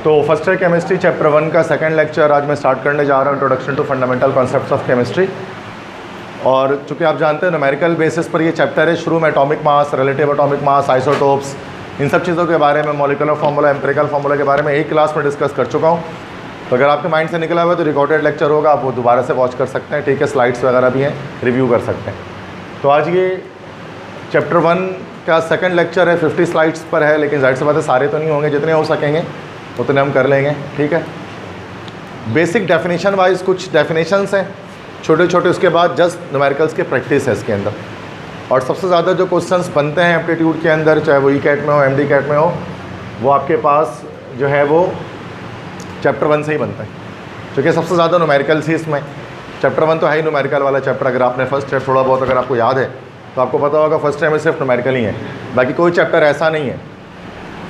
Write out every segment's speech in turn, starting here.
तो first year chemistry chapter 1 का second lecture आज मैं स्टार्ट करने जा रहा हूँ, introduction to fundamental concepts of chemistry. और चूँकि आप जानते हैं न्यूमेरिकल बेसिस पर ये चैप्टर है, शुरू में atomic mass, relative atomic mass, isotopes, इन सब चीज़ों के बारे में, मॉलिक्यूलर फार्मूला, एम्पिरिकल फार्मूला के बारे में एक क्लास में डिस्कस कर चुका हूँ। तो अगर आपके माइंड से निकला हुआ है तो रिकॉर्डेड लेक्चर होगा, आप वो दोबारा से वॉच कर सकते हैं, ठीक है। स्लाइड्स वगैरह भी हैं, रिव्यू कर सकते हैं। तो आज ये चैप्टर 1 का सेकंड लेक्चर है, 50 स्लाइड्स पर है, लेकिन जाहिर सी बात है सारे तो नहीं होंगे, जितने हो सकेंगे उतने हम कर लेंगे, ठीक है। बेसिक डेफिनेशन वाइज कुछ डेफिनेशंस हैं छोटे छोटे, उसके बाद जस्ट न्यूमेरिकल्स के प्रैक्टिस है इसके अंदर। और सबसे ज़्यादा जो क्वेश्चंस बनते हैं एप्टीट्यूड के अंदर, चाहे वो ई-कैट में हो, एमडी कैट में हो, वो आपके पास जो है वो चैप्टर 1 से ही बनता है, क्योंकि सबसे ज़्यादा न्यूमेरिकल्स ही इसमें। चैप्टर 1 तो है ही न्यूमेरिकल वाला चैप्टर। अगर आपने फर्स्ट ईयर थोड़ा बहुत अगर आपको याद है तो आपको पता होगा फर्स्ट ईयर में सिर्फ न्यूमेरिकल ही है, बाकी कोई चैप्टर ऐसा नहीं है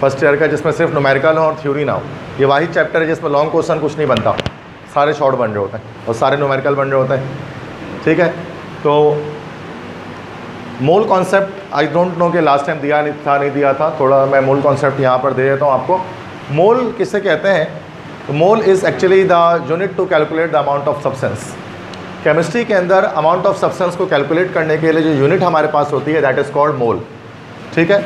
फर्स्ट ईयर का जिसमें सिर्फ न्यूमेरिकल हो और थ्योरी ना हो। ये वाही चैप्टर है जिसमें लॉन्ग क्वेश्चन कुछ नहीं बनता, सारे शॉर्ट बन रहे होते हैं और सारे न्यूमेरिकल बन रहे होते हैं, ठीक है। तो मूल कॉन्सेप्ट आई डोंट नो कि लास्ट टाइम दिया नहीं दिया था, थोड़ा मैं मूल कॉन्सेप्ट यहाँ पर दे देता हूँ आपको। मोल किससे कहते हैं? तो mole is actually the unit to calculate the amount of substance. Chemistry के अंदर अमाउंट ऑफ सब्सटेंस को कैलकुलेट करने के लिए जो यूनिट हमारे पास होती है दैट इज़ कॉल्ड मोल, ठीक है।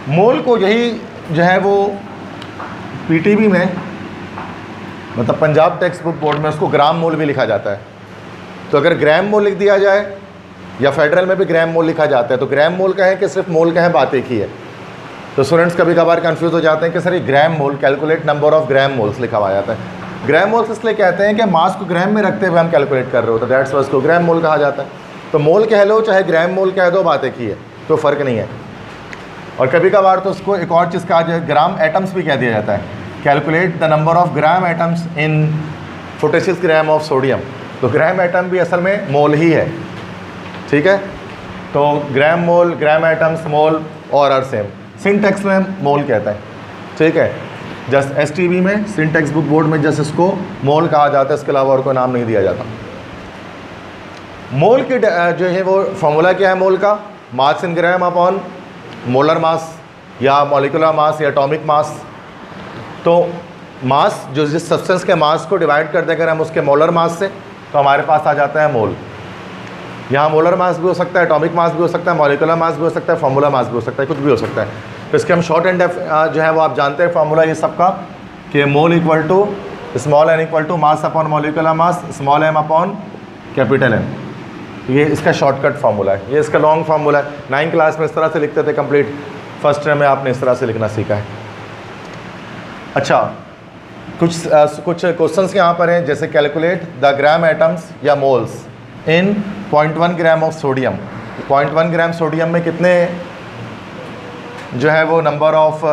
मोल को यही जो है वो पीटीबी में, मतलब पंजाब टेक्स्ट बुक बोर्ड में, उसको ग्राम मोल भी लिखा जाता है। तो अगर ग्राम मोल लिख दिया जाए या फेडरल में भी ग्राम मोल लिखा जाता है, तो ग्राम मोल का है कि सिर्फ मोल का है, बात एक ही है। तो स्टूडेंट्स कभी कभार कंफ्यूज हो जाते हैं कि सर ये gram mole, calculate number of gram moles लिखा हुआ जाता है। ग्राम मोल्स इसलिए कहते हैं कि मास को ग्राम में रखते हुए हम कैलकुलेट कर रहे होते हैं, दैट्स वाई उसको ग्राम मोल कहा जाता है। तो मोल कह लो चाहे ग्राम मोल कह दो, बात एक ही है, तो फ़र्क नहीं है। और कभी कभार तो उसको एक और चीज़ कहा जाए, ग्राम एटम्स भी कह दिया जाता है। Calculate the number of gram atoms in 46 gram of sodium. तो ग्राम एटम भी असल में मोल ही है, ठीक है। तो ग्राम मोल, ग्राम एटम्स, मोल और आर सेम। सिंटेक्स में मोल कहता है, ठीक है। जस्ट एसटीबी में, सिंटेक्स बुक बोर्ड में जस्ट इसको मोल कहा जाता है, इसके अलावा और कोई नाम नहीं दिया जाता। मोल की जो है वो फॉर्मूला क्या है मोल का? मास इन ग्राम अपॉन मोलर मास या मॉलिक्यूलर मास या एटॉमिक मास। तो मास जो जिस सब्सटेंस के मास को डिवाइड कर देकर हम उसके मोलर मास से, तो हमारे पास आ जाता है मोल। यहाँ मोलर मास भी हो सकता है, एटॉमिक मास भी हो सकता है, मॉलिक्यूलर मास भी हो सकता है, फार्मूला मास भी हो सकता है, कुछ भी हो सकता है। तो इसके हम शॉर्ट एंड जो है वो आप जानते हैं फार्मूला ये सबका, कि mole equal to small n equal to mass upon molecular mass, small m upon capital M. ये इसका शॉर्टकट फार्मूला है, ये इसका लॉन्ग फार्मूला है। 9 क्लास में इस तरह से लिखते थे कंप्लीट, फर्स्ट ईयर में आपने इस तरह से लिखना सीखा है। अच्छा, कुछ क्वेश्चंस यहाँ पर हैं, जैसे कैलकुलेट द ग्राम एटम्स या moles in 0.1 gram of sodium. 0.1 gram sodium में कितने जो है वो नंबर ऑफ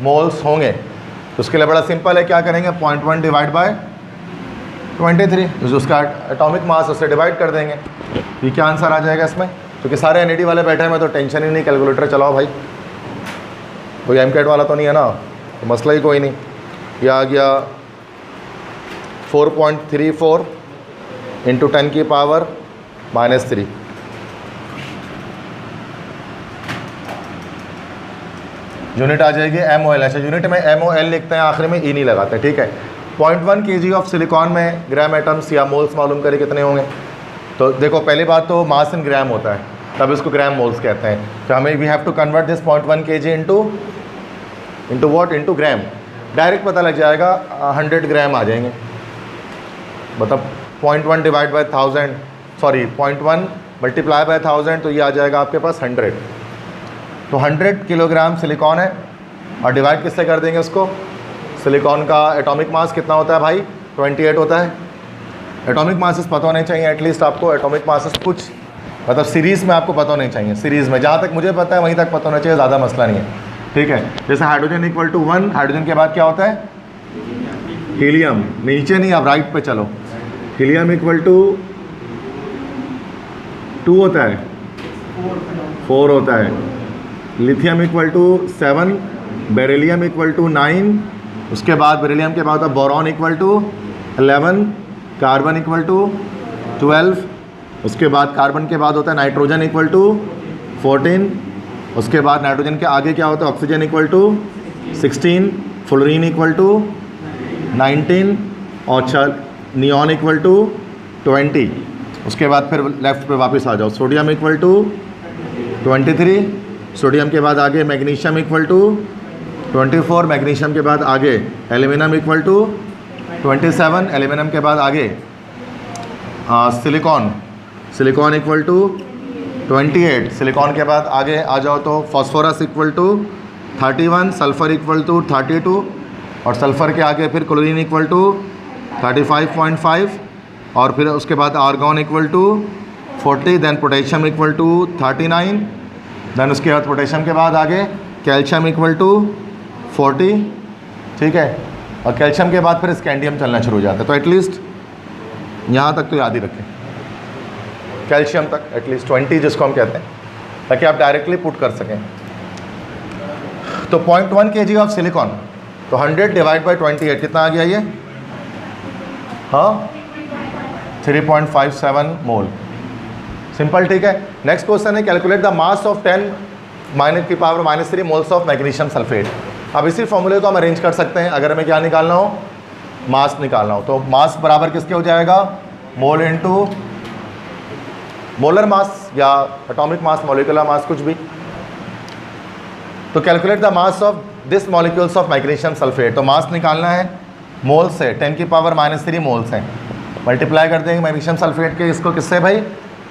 मोल्स होंगे? तो उसके लिए बड़ा सिंपल है, क्या करेंगे? 0.1 डिवाइड बाय 23, जो उसका एटॉमिक मास, उससे डिवाइड कर देंगे। ये क्या आंसर आ जाएगा इसमें? क्योंकि सारे एनईडी वाले बैठे हैं, तो टेंशन ही नहीं, कैलकुलेटर चलाओ भाई, कोई एमकेट वाला तो नहीं है ना, तो मसला ही कोई नहीं। ये आ गया 4.34 इंटू 10 की पावर -3। यूनिट आ जाएगी MOL। अच्छा, यूनिट में MOL लिखते हैं, आखिर में ई नहीं लगाते, ठीक है। 0.1 kg ऑफ सिलिकॉन में ग्राम एटम्स या मोल्स मालूम करें कितने होंगे। तो देखो, पहली बात तो मास इन ग्राम होता है, तब इसको ग्राम मोल्स कहते हैं। तो हमें we have to convert this 0.1 kg into what? Into gram. Direct पता लग जाएगा, 100 ग्राम आ जाएंगे। मतलब 0.1 divide by 1000, sorry 0.1 multiply by 1000, तो ये आ जाएगा आपके पास 100। तो 100 किलोग्राम सिलिकॉन है, और डिवाइड किससे कर देंगे उसको? सिलिकॉन का एटॉमिक मास कितना होता है भाई? 28 होता है। एटॉमिक मासेस पता होने चाहिए एटलीस्ट आपको, एटॉमिक मासेस कुछ मतलब सीरीज़ में आपको पता होने चाहिए, सीरीज़ में जहाँ तक मुझे पता है वहीं तक पता होना चाहिए, ज़्यादा मसला नहीं है, ठीक है। जैसे हाइड्रोजन इक्वल टू 1, हाइड्रोजन के बाद क्या होता है? हीलियम। नीचे नहीं, आप राइट पे चलो। हीलियम इक्वल टू 2 होता है, 4 होता है। Lithium equal to 7, beryllium equal to 9, उसके बाद बेरिलियम के बाद boron equal to 11, carbon equal to 12, उसके बाद कार्बन के बाद होता है नाइट्रोजन इक्वल टू 14, उसके बाद नाइट्रोजन के आगे क्या होता है? Oxygen equal to 16, fluorine equal to 19 और नियॉन इक्वल टू 20। उसके बाद फिर लेफ्ट पे वापस आ जाओ, सोडियम इक्वल टू 23, सोडियम के बाद आगे मैग्नीशियम इक्वल टू 24, मैग्नीशियम के बाद आगे एल्यूमिनियम इक्वल टू 27, एल्यूमिनियम के बाद आगे silicon, silicon equal to 28, silicon के बाद आगे आ जाओ तो phosphorus equal to 31, sulphur equal to 32 और सल्फ़र के आगे फिर क्लोरीन इक्वल टू 35.5 और फिर उसके बाद argon equal to 40, then potassium equal to 39, then उसके बाद पोटेशियम के बाद आगे कैल्शियम इक्वल टू 40, ठीक है, और कैल्शियम के बाद फिर स्कैंडियम चलना शुरू हो जाता है। तो एटलीस्ट यहाँ तक तो याद ही रखें, कैल्शियम तक एटलीस्ट 20 जिसको हम कहते हैं, ताकि आप डायरेक्टली पुट कर सकें। तो 0.1 kg ऑफ सिलिकॉन, तो 100 डिवाइड बाई 28 कितना आ गया ये? हाँ 3.57 मोल, सिंपल, ठीक है। नेक्स्ट क्वेश्चन है calculate the mass of 10 minus की power -3 moles of magnesium sulphate. अब इसी फॉर्मूले को हम अरेंज कर सकते हैं अगर हमें क्या निकालना हो, मास निकालना हो। तो मास बराबर किसके हो जाएगा? मोल इनटू मोलर मास या एटॉमिक मास, मॉलिक्यूलर मास, कुछ भी। तो calculate the mass of this molecules of magnesium sulphate. तो मास निकालना है मोल से, 10 की पावर -3 मोल्स हैं, मल्टीप्लाई कर देंगे मैग्नीशियम सल्फेट के इसको किससे भाई?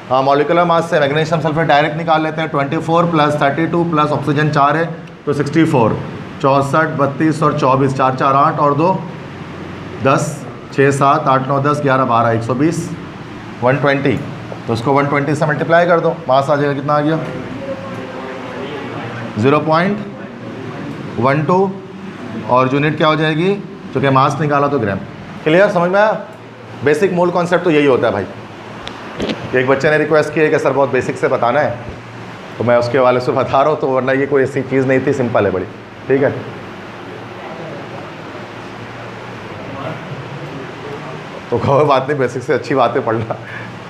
हाँ मॉलिक्यूलर मास से मैग्नीशियम सल्फेट डायरेक्ट निकाल लेते हैं। 24 + 32 प्लस ऑक्सीजन 4 है तो 64, 64, 32 और 24, 4 4 8 और 2 10, 6 7 8 9 10 11 12 120, 120। तो उसको 120 से मल्टीप्लाई कर दो, मास आ जाएगा कितना आ गया? 0.12 और यूनिट क्या हो जाएगी? क्योंकि मास निकाला तो ग्राम। क्लियर, समझ में आया? बेसिक मूल कॉन्सेप्ट तो यही होता है भाई। एक बच्चे ने रिक्वेस्ट की है कि सर बहुत बेसिक से बताना है, तो मैं उसके वाले से बता रहा हूँ, तो वरना ये कोई ऐसी चीज़ नहीं थी, सिंपल है बड़ी, ठीक है। तो कोई बात नहीं, बेसिक से अच्छी बातें पढ़ना,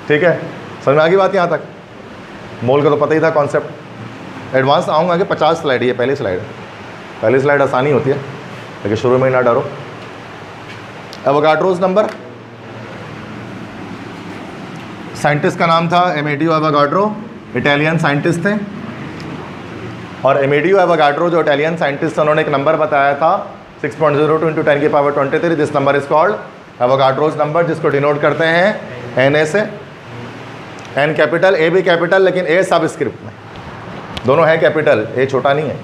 ठीक है। समझ में आ गई बात यहाँ तक? मोल का तो पता ही था कॉन्सेप्ट। एडवांस आऊँगा आगे, 50 स्लाइड, ये पहली स्लाइड है। पहली स्लाइड आसानी होती है, लेकिन शुरू में ही ना डरो। एवोगाड्रोस नंबर, साइंटिस्ट का नाम था एमेडियो एवोगाड्रो, इटालियन साइंटिस्ट थे। और एमेडियो एवोगाड्रो जो इटालियन साइंटिस्ट, उन्होंने एक नंबर बताया था 6.02 × 10 की power 23। This number is called Avogadro's number, जिसको डिनोट करते हैं NA से। एन कैपिटल, ए भी कैपिटल, लेकिन ए सब स्क्रिप्ट में, दोनों है कैपिटल, ए छोटा नहीं है।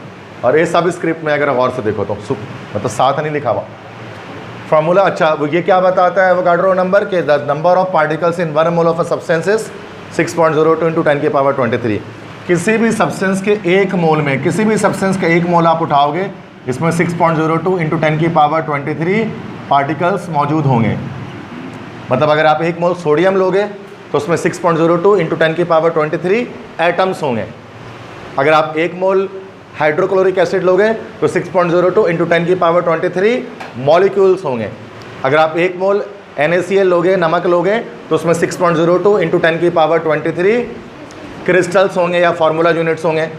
और ए सब स्क्रिप्ट में अगर गौर से देखो तो मतलब साथ नहीं लिखा हुआ फॉर्मूला। अच्छा, वो ये क्या बताता है एवोगाड्रो नंबर के? The number of particles in 1 mole of a substance is 6.02 × 10 की पावर 23। किसी भी सब्सटेंस के एक मोल में, किसी भी सब्सटेंस के एक मोल आप उठाओगे, इसमें 6.02 × 10 की पावर 23 पार्टिकल्स मौजूद होंगे। मतलब अगर आप एक मोल सोडियम लोगे तो उसमें 6.02 × 10 की पावर 23 एटम्स होंगे। अगर आप एक मोल हाइड्रोक्लोरिक एसिड लोगे तो 6.02 × 10 की पावर 23 मॉलिक्यूल्स होंगे। अगर आप एक मोल NaCl लोगे, नमक लोगे, तो उसमें 6.02 × 10 की पावर 23 क्रिस्टल्स होंगे या फार्मूला यूनिट्स होंगे।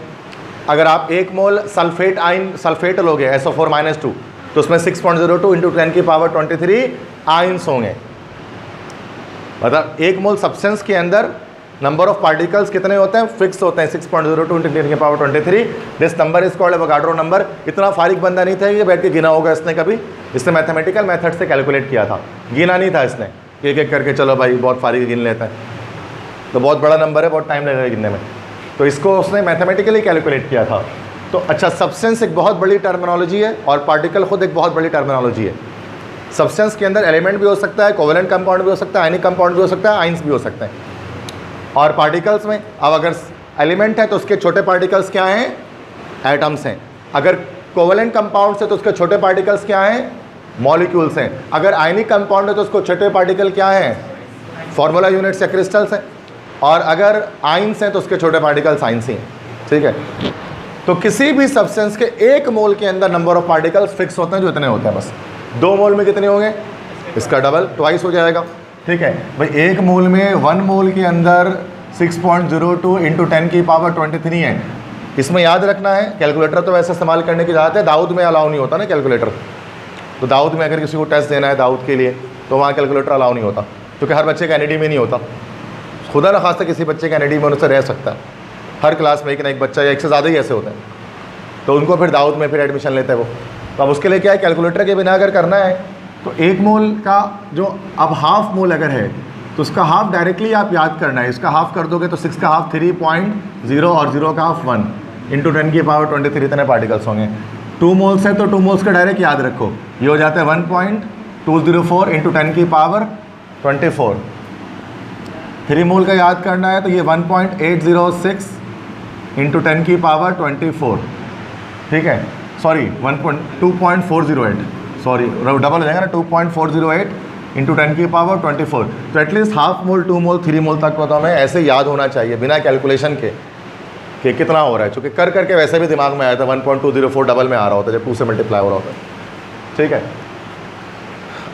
अगर आप एक मोल सल्फेट लोगे SO4-2, तो उसमें 6.02 × 10 की पावर 23 आइंस होंगे। मतलब एक मोल सब्सटेंस के अंदर नंबर ऑफ पार्टिकल्स कितने होते हैं? फिक्स होते हैं, 6.02 × 10 की power 23। This number is called Avogadro number. इतना फारिग बंदा नहीं था ये बैठ के गिना होगा इसने कभी, इसने मैथमेटिकल मेथड से कैलकुलेट किया था, गिना नहीं था इसने एक एक करके, चलो भाई बहुत फारिग गिन लेते हैं, तो बहुत बड़ा नंबर है, बहुत टाइम लगेगा गिनने में, तो इसको उसने मैथमेटिकली कैलकुलेट किया था। तो अच्छा, सब्सटेंस एक बहुत बड़ी टर्मिनोलॉजी है और पार्टिकल खुद एक बहुत बड़ी टर्मिनोलॉजी है। सब्सटेंस के अंदर एलिमेंट भी हो सकता है, कोवेलेंट कंपाउंड भी हो सकता है, आयनिक कंपाउंड भी हो सकता है, आइंस भी हो सकते हैं। और पार्टिकल्स में, अब अगर एलिमेंट है तो उसके छोटे पार्टिकल्स क्या हैं? एटम्स हैं। अगर कोवेलेंट कंपाउंड है तो उसके छोटे पार्टिकल्स क्या हैं? मॉलिक्यूल्स हैं। अगर आयनिक कंपाउंड है तो उसको छोटे पार्टिकल क्या हैं? फार्मूला यूनिट्स या क्रिस्टल्स हैं। और अगर आइंस हैं तो उसके छोटे पार्टिकल्स आइंस ही हैं, ठीक है। तो किसी भी सब्सटेंस के एक मोल के अंदर नंबर ऑफ पार्टिकल्स फिक्स होते हैं, जो इतने होते हैं बस। 2 मोल में कितने होंगे? इसका डबल, ट्वाइस हो जाएगा, ठीक है भाई। एक मोल में 1 मोल के अंदर 6.02 × 10 की पावर 23 है। इसमें याद रखना है, कैलकुलेटर तो वैसे इस्तेमाल करने की ज़रूरत है, दाऊद में अलाउ नहीं होता ना कैलकुलेटर, तो दाऊद में अगर किसी को टेस्ट देना है दाऊद के लिए तो वहाँ कैलकुलेटर अलाउ नहीं होता, क्योंकि हर बच्चे का एनईडी में नहीं होता। खुदा न खास्ता किसी बच्चे का एनईडी में उनसे रह सकता है, हर क्लास में एक ना एक बच्चा या एक से ज़्यादा ही ऐसे होते हैं, तो उनको फिर दाऊद में फिर एडमिशन लेते हैं वो। तो अब उसके लिए क्या है, कैलकुलेटर के बिना अगर करना है तो 1 मोल का जो अब हाफ मोल अगर है तो उसका हाफ डायरेक्टली आप याद करना है, इसका हाफ कर दोगे तो 6 का हाफ 3.0 और 0 का हाफ 1 इंटू 10 की पावर 23 इतने पार्टिकल्स होंगे। 2 मोल्स है तो 2 मोल्स का डायरेक्ट याद रखो, ये हो जाता है 1.204 इंटू 10 की पावर 24। 3 मोल का याद करना है तो ये 1.806 इंटू 10 की पावर 24, ठीक है, सॉरी 2.408, सॉरी डबल हो जाएगा ना, 2.408 इंटू 10 की पावर 24। तो एटलीस्ट हाफ मोल 2 मोल 3 मोल तक को तो हमें ऐसे याद होना चाहिए बिना कैलकुलेशन के कि कितना हो रहा है, क्योंकि कर करके वैसे भी दिमाग में आया था 1.204 डबल में आ रहा होता है जब 2 से मल्टीप्लाई हो रहा होता है, ठीक है।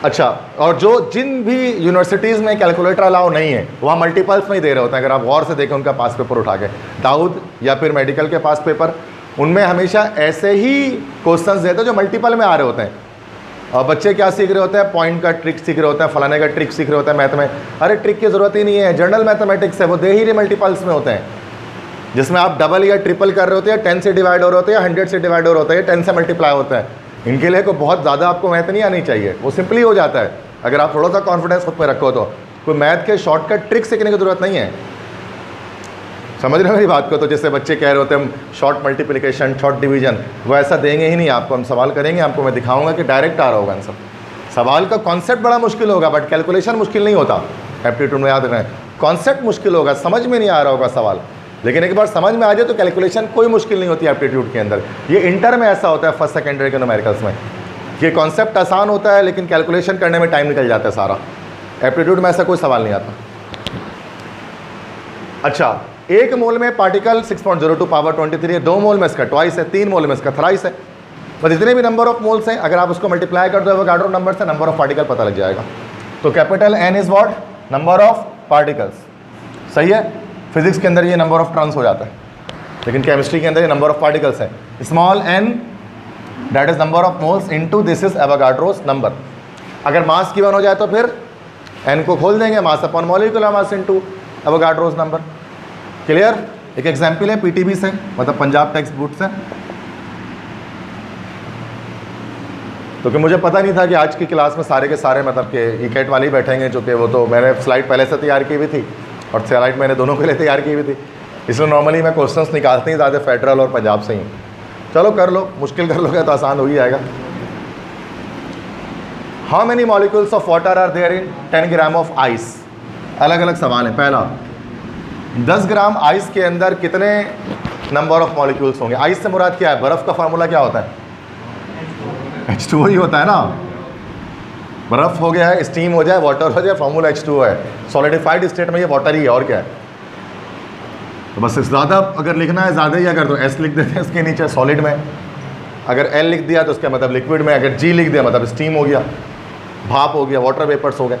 अच्छा, और जो जिन भी यूनिवर्सिटीज़ में कैलकुलेटर अलाउ नहीं है वहाँ मल्टीपल्स में ही दे रहे होते हैं। अगर आप गौर से देखें उनका पास पेपर उठा के, दाऊद या फिर मेडिकल के पास पेपर, उनमें हमेशा ऐसे ही क्वेश्चंस देते हैं जो मल्टीपल में आ रहे होते हैं। और बच्चे क्या सीख रहे होते हैं, पॉइंट का ट्रिक सीख रहे होते हैं, फलाने का ट्रिक सीख रहे होते हैं मैथ में। अरे ट्रिक की ज़रूरत ही नहीं है, जनरल मैथमेटिक्स है, वो दे ही रहे मल्टीपल्स में होते हैं, जिसमें आप डबल या ट्रिपल कर रहे होते हैं, 10 से डिवाइड हो रहे होते हैं, 100 से डिवाइड हो रहे होते हैं, 10 से मल्टीप्लाई होता है। इनके लिए को बहुत ज़्यादा आपको मैथ नहीं आनी चाहिए, वो सिंपली हो जाता है अगर आप थोड़ा सा कॉन्फिडेंस खुद पे रखो तो। कोई मैथ के शॉर्टकट ट्रिक सीखने की ज़रूरत नहीं है, समझ रहे हो मेरी बात को। तो जैसे बच्चे कह रहे होते हैं हम शॉर्ट मल्टीप्लिकेशन, शॉर्ट डिवीजन, वो ऐसा देंगे ही नहीं आपको। हम सवाल करेंगे, आपको मैं दिखाऊंगा कि डायरेक्ट आ रहा होगा आंसर। सवाल का कॉन्सेप्ट बड़ा मुश्किल होगा बट कैलकुलेशन मुश्किल नहीं होता। एप्टीट्यूड में याद रखना है, कॉन्सेप्ट मुश्किल होगा, समझ में नहीं आ रहा होगा सवाल, लेकिन एक बार समझ में आ जाए तो कैलकुलेशन कोई मुश्किल नहीं होती एप्टीट्यूड के अंदर। ये इंटर में ऐसा होता है, फर्स्ट सेकेंडरी के न्यूमेरिकल्स में ये कॉन्सेप्ट आसान होता है लेकिन कैलकुलेशन करने में टाइम निकल जाता है सारा। एप्टीट्यूड में ऐसा कोई सवाल नहीं आता। अच्छा, 1 मोल में पार्टिकल 6.02 पावर 23 है, 2 मोल में इसका ट्वाइस है, 3 मोल में इसका थ्राइस है। बस इतने भी नंबर ऑफ मोल्स हैं, अगर आप उसको मल्टीप्लाई कर दो एवोगाड्रो नंबर से, नंबर ऑफ पार्टिकल पता लग जाएगा। तो capital N is what, number of particles, सही है। फिजिक्स के अंदर ये नंबर ऑफ टर्न्स हो जाता है, लेकिन केमिस्ट्री के अंदर ये नंबर ऑफ पार्टिकल्स है। Small n that is number of moles into this is Avogadro's number. अगर मास गिवन हो जाए तो फिर n को खोल देंगे, मास upon molecular mass into Avogadro's number. Clear. एक एग्जाम्पल है पीटीबी से, मतलब पंजाब टेक्स्ट बुक से, तो कि मुझे पता नहीं था कि आज की क्लास में सारे के सारे मतलब कि इकेट वाले ही बैठेंगे, जो कि वो तो मैंने स्लाइड पहले से तैयार की हुई थी और स्लाइड मैंने दोनों के लिए तैयार की हुई थी, इसलिए नॉर्मली मैं क्वेश्चंस निकालते ही ज़्यादा फेडरल और पंजाब से ही। चलो कर लो, मुश्किल कर लोगे तो आसान हो ही जाएगा। How many molecules of water are there in 10 gram of ice. अलग अलग सवाल है। पहला, 10 ग्राम आइस के अंदर कितने नंबर ऑफ मॉलिक्यूल्स होंगे। आइस से मुराद क्या है, बर्फ़ का फार्मूला क्या होता है, H2O ही होता है ना। बर्फ़ हो गया है, स्टीम हो जाए, वाटर हो जाए, फार्मूला H2O है। सॉलिडिफाइड स्टेट में ये वाटर ही है, और क्या है। तो बस ज़्यादा अगर लिखना है, ज़्यादा ही अगर तो S लिख देते हैं इसके नीचे सॉलिड में, अगर L लिख दिया तो उसका मतलब लिक्विड में, अगर G लिख दिया मतलब स्टीम हो गया, भाप हो गया, वाटर वेपर्स हो गए।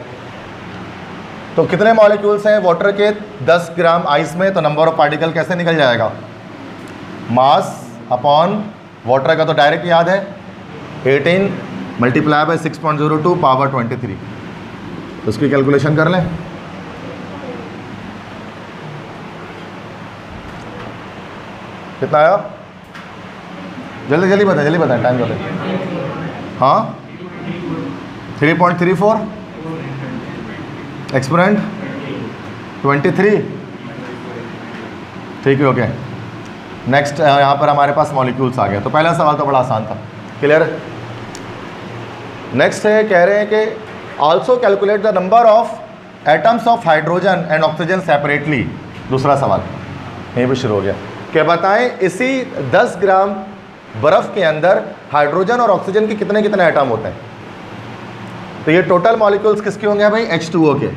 तो कितने मॉलिक्यूल्स हैं वाटर के 10 ग्राम आइस में, तो नंबर ऑफ पार्टिकल कैसे निकल जाएगा, मास अपॉन वाटर का तो डायरेक्ट याद है 18 मल्टीप्लाई बाय 6.02 पावर 23। तो उसकी कैलकुलेशन कर लें। कितना आया, जल्दी जल्दी बताएं, जल्दी बताएं, टाइम बताएं। हाँ 3.34 एक्सपोनेंट 23, ठीक है, ओके। नेक्स्ट यहाँ पर हमारे पास मॉलिक्यूल्स आ गए। तो पहला सवाल तो बड़ा आसान था, क्लियर। नेक्स्ट है, कह रहे हैं कि also calculate the number of atoms of hydrogen and oxygen separately. दूसरा सवाल यहीं पर शुरू हो गया कि बताएं इसी 10 ग्राम बर्फ़ के अंदर हाइड्रोजन और ऑक्सीजन के कितने कितने एटम होते हैं। तो ये टोटल मॉलिक्यूल्स किसके होंगे भाई, H2O के।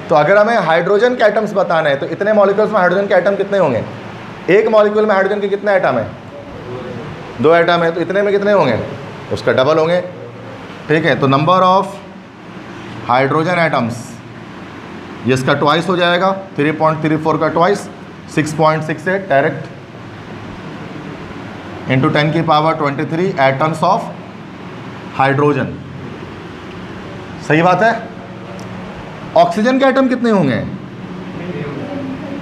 तो अगर हमें हाइड्रोजन के एटम्स बताना है तो इतने मॉलिक्यूल्स में हाइड्रोजन के एटम कितने होंगे। एक मॉलिक्यूल में हाइड्रोजन के कितने एटम है, 2 एटम है, तो इतने में कितने होंगे, उसका डबल होंगे, ठीक है। तो नंबर ऑफ हाइड्रोजन एटम्स ये इसका ट्वाइस हो जाएगा, 3.34 का ट्वाइस 6.68 डायरेक्ट। इंटू 10 की पावर 23 एटम्स ऑफ हाइड्रोजन। सही बात है। ऑक्सीजन के एटम कितने होंगे?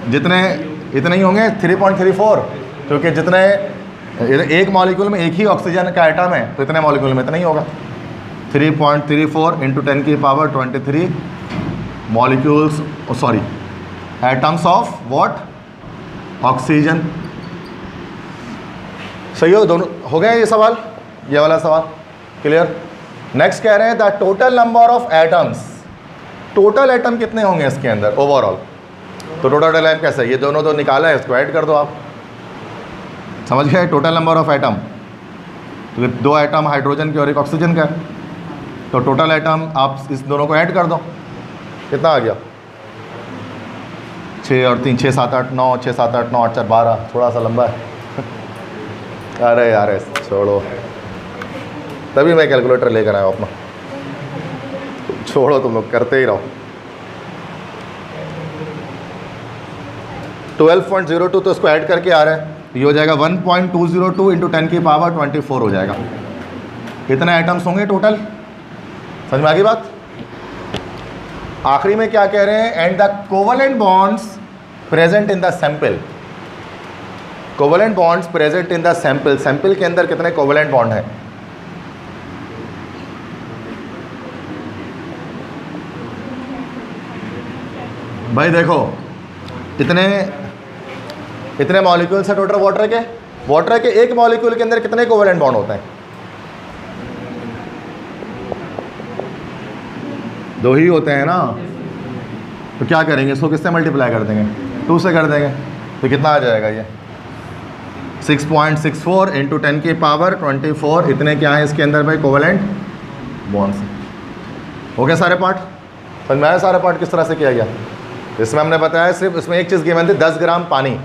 जितने इतने ही होंगे 3.34, क्योंकि जितने एक मॉलिक्यूल में एक ही ऑक्सीजन का एटम है तो इतने मॉलिक्यूल में इतना ही होगा। 3.34 इंटू 10 की power 23 molecules, sorry atoms of what? Oxygen. सही हो? दोनों हो गए ये सवाल, ये वाला सवाल क्लियर। नेक्स्ट कह रहे हैं the total number of atoms. Total atom कितने होंगे इसके अंदर ओवरऑल? तो टोटल एटम कैसे? ये दोनों तो निकाला है, इसको ऐड कर दो आप। समझ गए? टोटल नंबर ऑफ एटम, तो 2 एटम हाइड्रोजन के और 1 ऑक्सीजन का है, तो टोटल एटम आप इस दोनों को ऐड कर दो। कितना आ गया? 6 और 3 6 7 8 9, 6 7 8 9 8 4 12, थोड़ा सा लंबा है। अरे यार छोड़ो, तभी मैं कैलकुलेटर लेकर आया अपना। छोड़ो, तुम लोग करते ही रहो। 12.02 तो इसको ऐड करके आ रहा है, ये हो जाएगा 1.202 इंटू 10 की पावर 24 हो जाएगा। कितने आइटम्स होंगे टोटल? समझ में आ गई बात? आखिरी में क्या कह रहे हैं? And the covalent bonds present in the sample. Covalent bonds present in the sample. Sample के अंदर कितने कोवेलेंट बॉन्ड हैं? भाई देखो, इतने मॉलिक्यूल्स है टोटल वाटर के एक मॉलिक्यूल के अंदर कितने कोवेलेंट बॉन्ड होते हैं? 2 ही होते हैं ना। तो क्या करेंगे, इसको किससे मल्टीप्लाई कर देंगे? 2 से कर देंगे, तो कितना आ जाएगा ये? 6.64 इंटू 10 की पावर 24। इतने क्या है इसके अंदर भाई? Covalent bonds. हो गया सारे पार्ट? समझ में आया सारा पार्ट किस तरह से किया गया? इसमें हमने बताया सिर्फ इसमें एक चीज़ गिवन थी, 10 ग्राम पानी,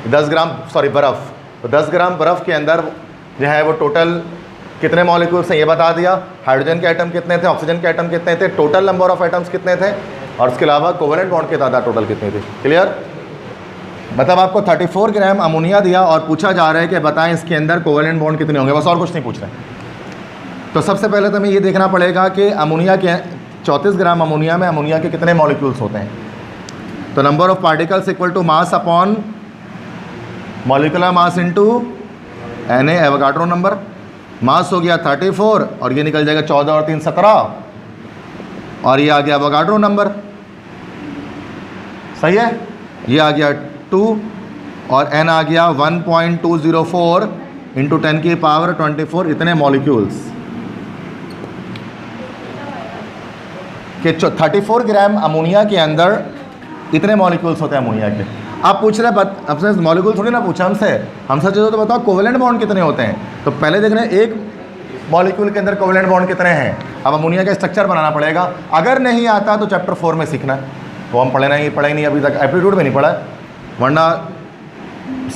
10 ग्राम बर्फ़। तो 10 ग्राम बर्फ़ के अंदर जो है वो टोटल कितने मॉलिक्यूल्स हैं ये बता दिया। हाइड्रोजन के एटम कितने थे, ऑक्सीजन के एटम कितने थे, टोटल नंबर ऑफ एटम्स कितने थे, और उसके अलावा कोवेलेंट बॉन्ड की तादाद टोटल कितनी थी। क्लियर? मतलब आपको 34 ग्राम अमोनिया दिया और पूछा जा रहा है कि बताएं इसके अंदर कोवेलेंट बॉन्ड कितने होंगे, बस और कुछ नहीं पूछ रहे। तो सबसे पहले तो हमें ये देखना पड़ेगा कि अमोनिया के 34 ग्राम अमोनिया में अमोनिया के कितने मॉलिक्यूल्स होते हैं। तो number of particles equal to mass upon molecular mass into Na Avogadro number. Mass हो गया 34 और ये निकल जाएगा 14 और 3 17, और ये आ गया एवोगाड्रो नंबर। सही है? ये आ गया 2 और n आ गया 1.204 इंटू 10 की पावर 24। इतने मॉलिक्यूल्स के 34 ग्राम अमोनिया के अंदर इतने मॉलिक्यूल्स होते हैं अमोनिया के। आप पूछ रहे हैं हमसे मॉलिक्यूल थोड़ी ना पूछा हमसे जो तो बताओ कोवेलेंट बॉन्ड कितने होते हैं। तो पहले देख रहे हैं एक मॉलिक्यूल के अंदर कोवेलेंट बॉन्ड कितने हैं। अब अमोनिया का स्ट्रक्चर बनाना पड़ेगा। अगर नहीं आता तो चैप्टर 4 में सीखना है, वो हम पढ़े नहीं अभी तक, एप्टीट्यूड में नहीं पढ़ा, वरना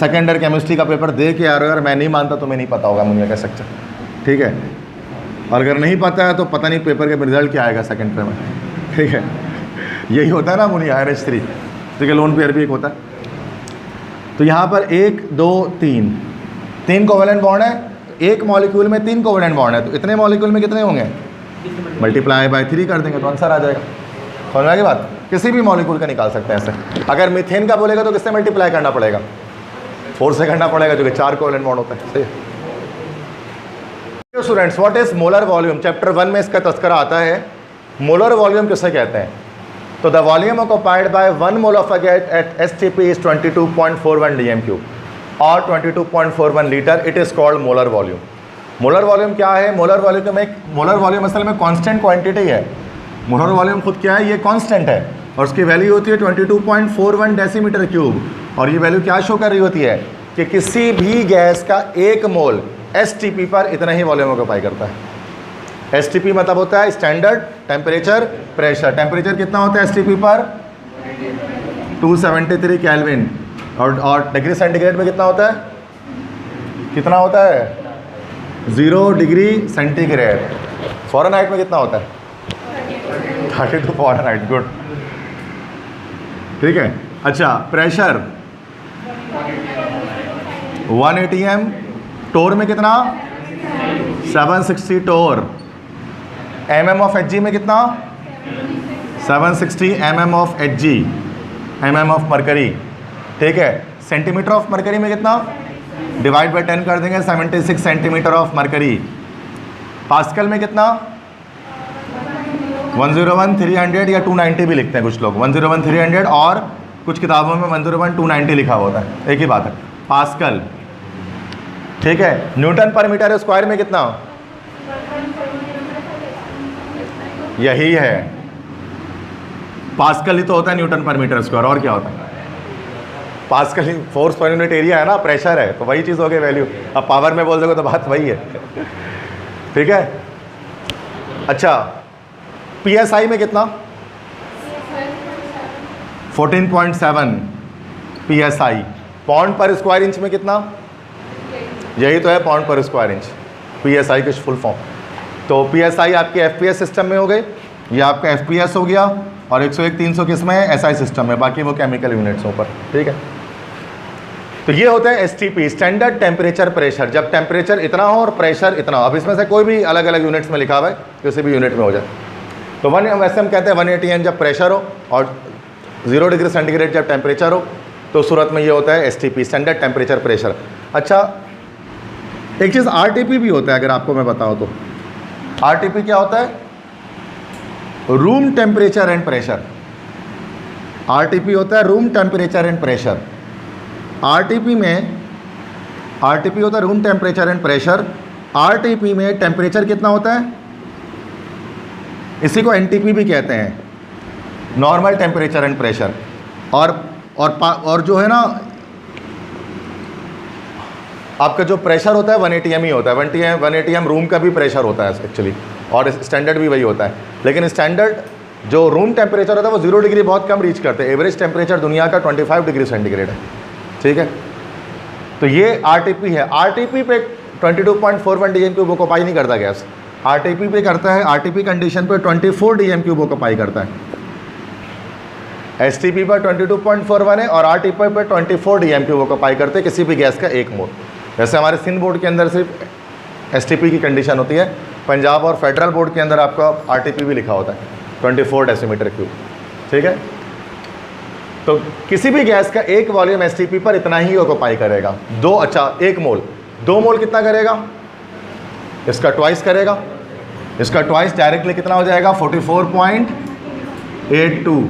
सेकेंड ईयर केमिस्ट्री का पेपर दे के आ रहे हो यार, मैं नहीं मानता तुम्हें नहीं पता होगा अमोनिया का स्ट्रक्चर। ठीक है? और अगर नहीं पता है तो पता नहीं पेपर के रिजल्ट क्या आएगा सेकेंड पेपर में। ठीक है? यही होता है ना अमोनिया NH3, ठीक है, लोन पेयर भी एक होता है। तो यहाँ पर 1 2 3 कोवेलेंट बॉन्ड है, एक मॉलिक्यूल में 3 कोवेलेंट बॉन्ड है, तो इतने मॉलिक्यूल में कितने होंगे? मल्टीप्लाई बाय 3 कर देंगे तो आंसर आ जाएगा। समझ में आ गई बात? किसी भी मॉलिक्यूल का निकाल सकते हैं ऐसे। अगर मीथेन का बोलेगा तो किससे मल्टीप्लाई करना पड़ेगा? 4 से करना पड़ेगा, जो कि 4 कोवेलेंट बॉन्ड होता है। सही है students, what is molar volume? Chapter 1 में इसका तस्करा आता है। मोलर वॉल्यूम किसे कहते हैं? तो the volume occupied by 1 mole of agate at STP is 22.41 dm³ और 22.41 litre. It is called molar volume. Molar volume क्या है? मोलर वॉल्यूम असल में कांस्टेंट क्वांटिटी है। मोलर वॉल्यूम खुद क्या है? ये कांस्टेंट है और उसकी वैल्यू होती है 22.41 डेसीमीटर क्यूब। और ये वैल्यू क्या शो कर रही होती है कि किसी भी गैस का 1 मोल STP पर इतना ही वॉल्यूम ऑक्युपाई करता है। STP मतलब होता है स्टैंडर्ड टेम्परेचर प्रेशर। टेम्परेचर कितना होता है STP पर? 273 केल्विन। और डिग्री सेंटीग्रेड में कितना होता है? कितना होता है? 0 डिग्री सेंटीग्रेड। फ़ारेनहाइट में कितना होता है? 32 फ़ारेनहाइट। गुड, ठीक है। अच्छा, प्रेशर 1 atm टोर में कितना 760 टोर। mm ऑफ Hg में कितना 760 mm of Hg, mm of mercury, ठीक है। सेंटीमीटर ऑफ मरकरी में कितना, डिवाइड बाई 10 कर देंगे, 76 सेंटीमीटर ऑफ मरकरी। पास्कल में कितना 101 300 या 290 भी लिखते हैं कुछ लोग, 101 300 और कुछ किताबों में 101 290 लिखा होता है, एक ही बात है। पास्कल, ठीक है। न्यूटन पर मीटर स्क्वायर में कितना, यही है पास्कल ही तो होता है न्यूटन पर मीटर स्क्वायर, और क्या होता है। पास्कल ही फोर्स पर यूनिट एरिया है ना, प्रेशर है, तो वही चीज़ हो गई वैल्यू। अब पावर में बोल दोगे तो बात वही है, ठीक है। अच्छा, psi में कितना 14.7 psi। पाउंड पर स्क्वायर इंच में कितना, यही तो है पाउंड पर स्क्वायर इंच, psi की फुल फॉर्म। तो psi आपके fps सिस्टम में हो गए, ये आपका fps हो गया, और 101 300 किस में है, SI सिस्टम में, बाकी वो केमिकल यूनिट्स ऊपर, ठीक है। तो ये होता है STP, स्टैंडर्ड टेम्परेचर प्रेशर, जब टेम्परेचर इतना हो और प्रेशर इतना हो। अब इसमें से कोई भी अलग अलग यूनिट्स में लिखा हुआ है, किसी भी यूनिट में हो जाए। तो वैसे हम कहते हैं 180 N जब प्रेशर हो और 0 डिग्री सेंटीग्रेड जब टेम्परेचर हो, तो सूरत में ये होता है STP, स्टैंडर्ड टेम्परेचर प्रेशर। अच्छा, एक चीज़ RTP भी होता है, अगर आपको मैं बताऊँ तो RTP क्या होता है, room temperature and pressure. RTP होता है room temperature and pressure. RTP होता है room temperature and pressure. RTP में टेम्परेचर कितना होता है, इसी को NTP भी कहते हैं, नॉर्मल टेम्परेचर एंड प्रेशर। और जो है ना आपका जो प्रेशर होता है 180 m ही होता है। 180 m रूम का भी प्रेशर होता है एक्चुअली, और स्टैंडर्ड भी वही होता है। लेकिन स्टैंडर्ड जो रूम टेम्परेचर होता है वो 0 डिग्री बहुत कम रीच करते हैं। एवरेज टेम्परेचर दुनिया का 25 डिग्री सेंटीग्रेड है, ठीक है। तो ये RTP है। RTP पे 22.41 dm³ ऑक्यूपाई नहीं करता गैस, RTP पे करता है, RTP कंडीशन पे 24 dm³ ऑक्यूपाई करता है। STP पर 22.41 है और RTP पे 24 dm³ ऑक्यूपाई करते हैं किसी भी गैस का 1 मोल। वैसे हमारे सिंध बोर्ड के अंदर सिर्फ STP की कंडीशन होती है, पंजाब और फेडरल बोर्ड के अंदर आपका RTP भी लिखा होता है 24 डेसीमीटर क्यूब, ठीक है। तो किसी भी गैस का 1 वॉल्यूम STP पर इतना ही ऑक्यूपाई करेगा। 1 मोल, 2 मोल कितना करेगा, इसका ट्वाइस करेगा, इसका ट्वाइस डायरेक्टली कितना हो जाएगा 44.82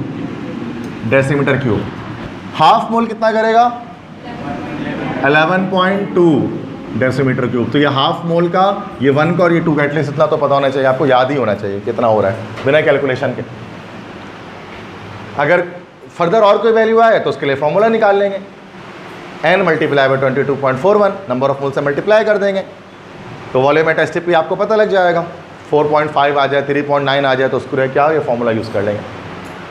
डेसीमीटर क्यूब। हाफ मोल कितना करेगा 11.2 डेसीमीटर क्यूब। तो ये हाफ मोल का, ये 1 का और ये 2 का एटलीस्ट इतना तो पता होना चाहिए, आपको याद ही होना चाहिए कितना हो रहा है बिना कैलकुलेशन के। अगर फर्दर और कोई वैल्यू आए तो उसके लिए फॉर्मूला निकाल लेंगे, n multiply by 22.41 number of मोल से मल्टीप्लाई कर देंगे, तो वॉल्यूमेट STP आपको पता लग जाएगा। 4.5 आ जाए, 3.9 आ जाए तो उसको क्या ये फॉर्मूला यूज़ कर लेंगे।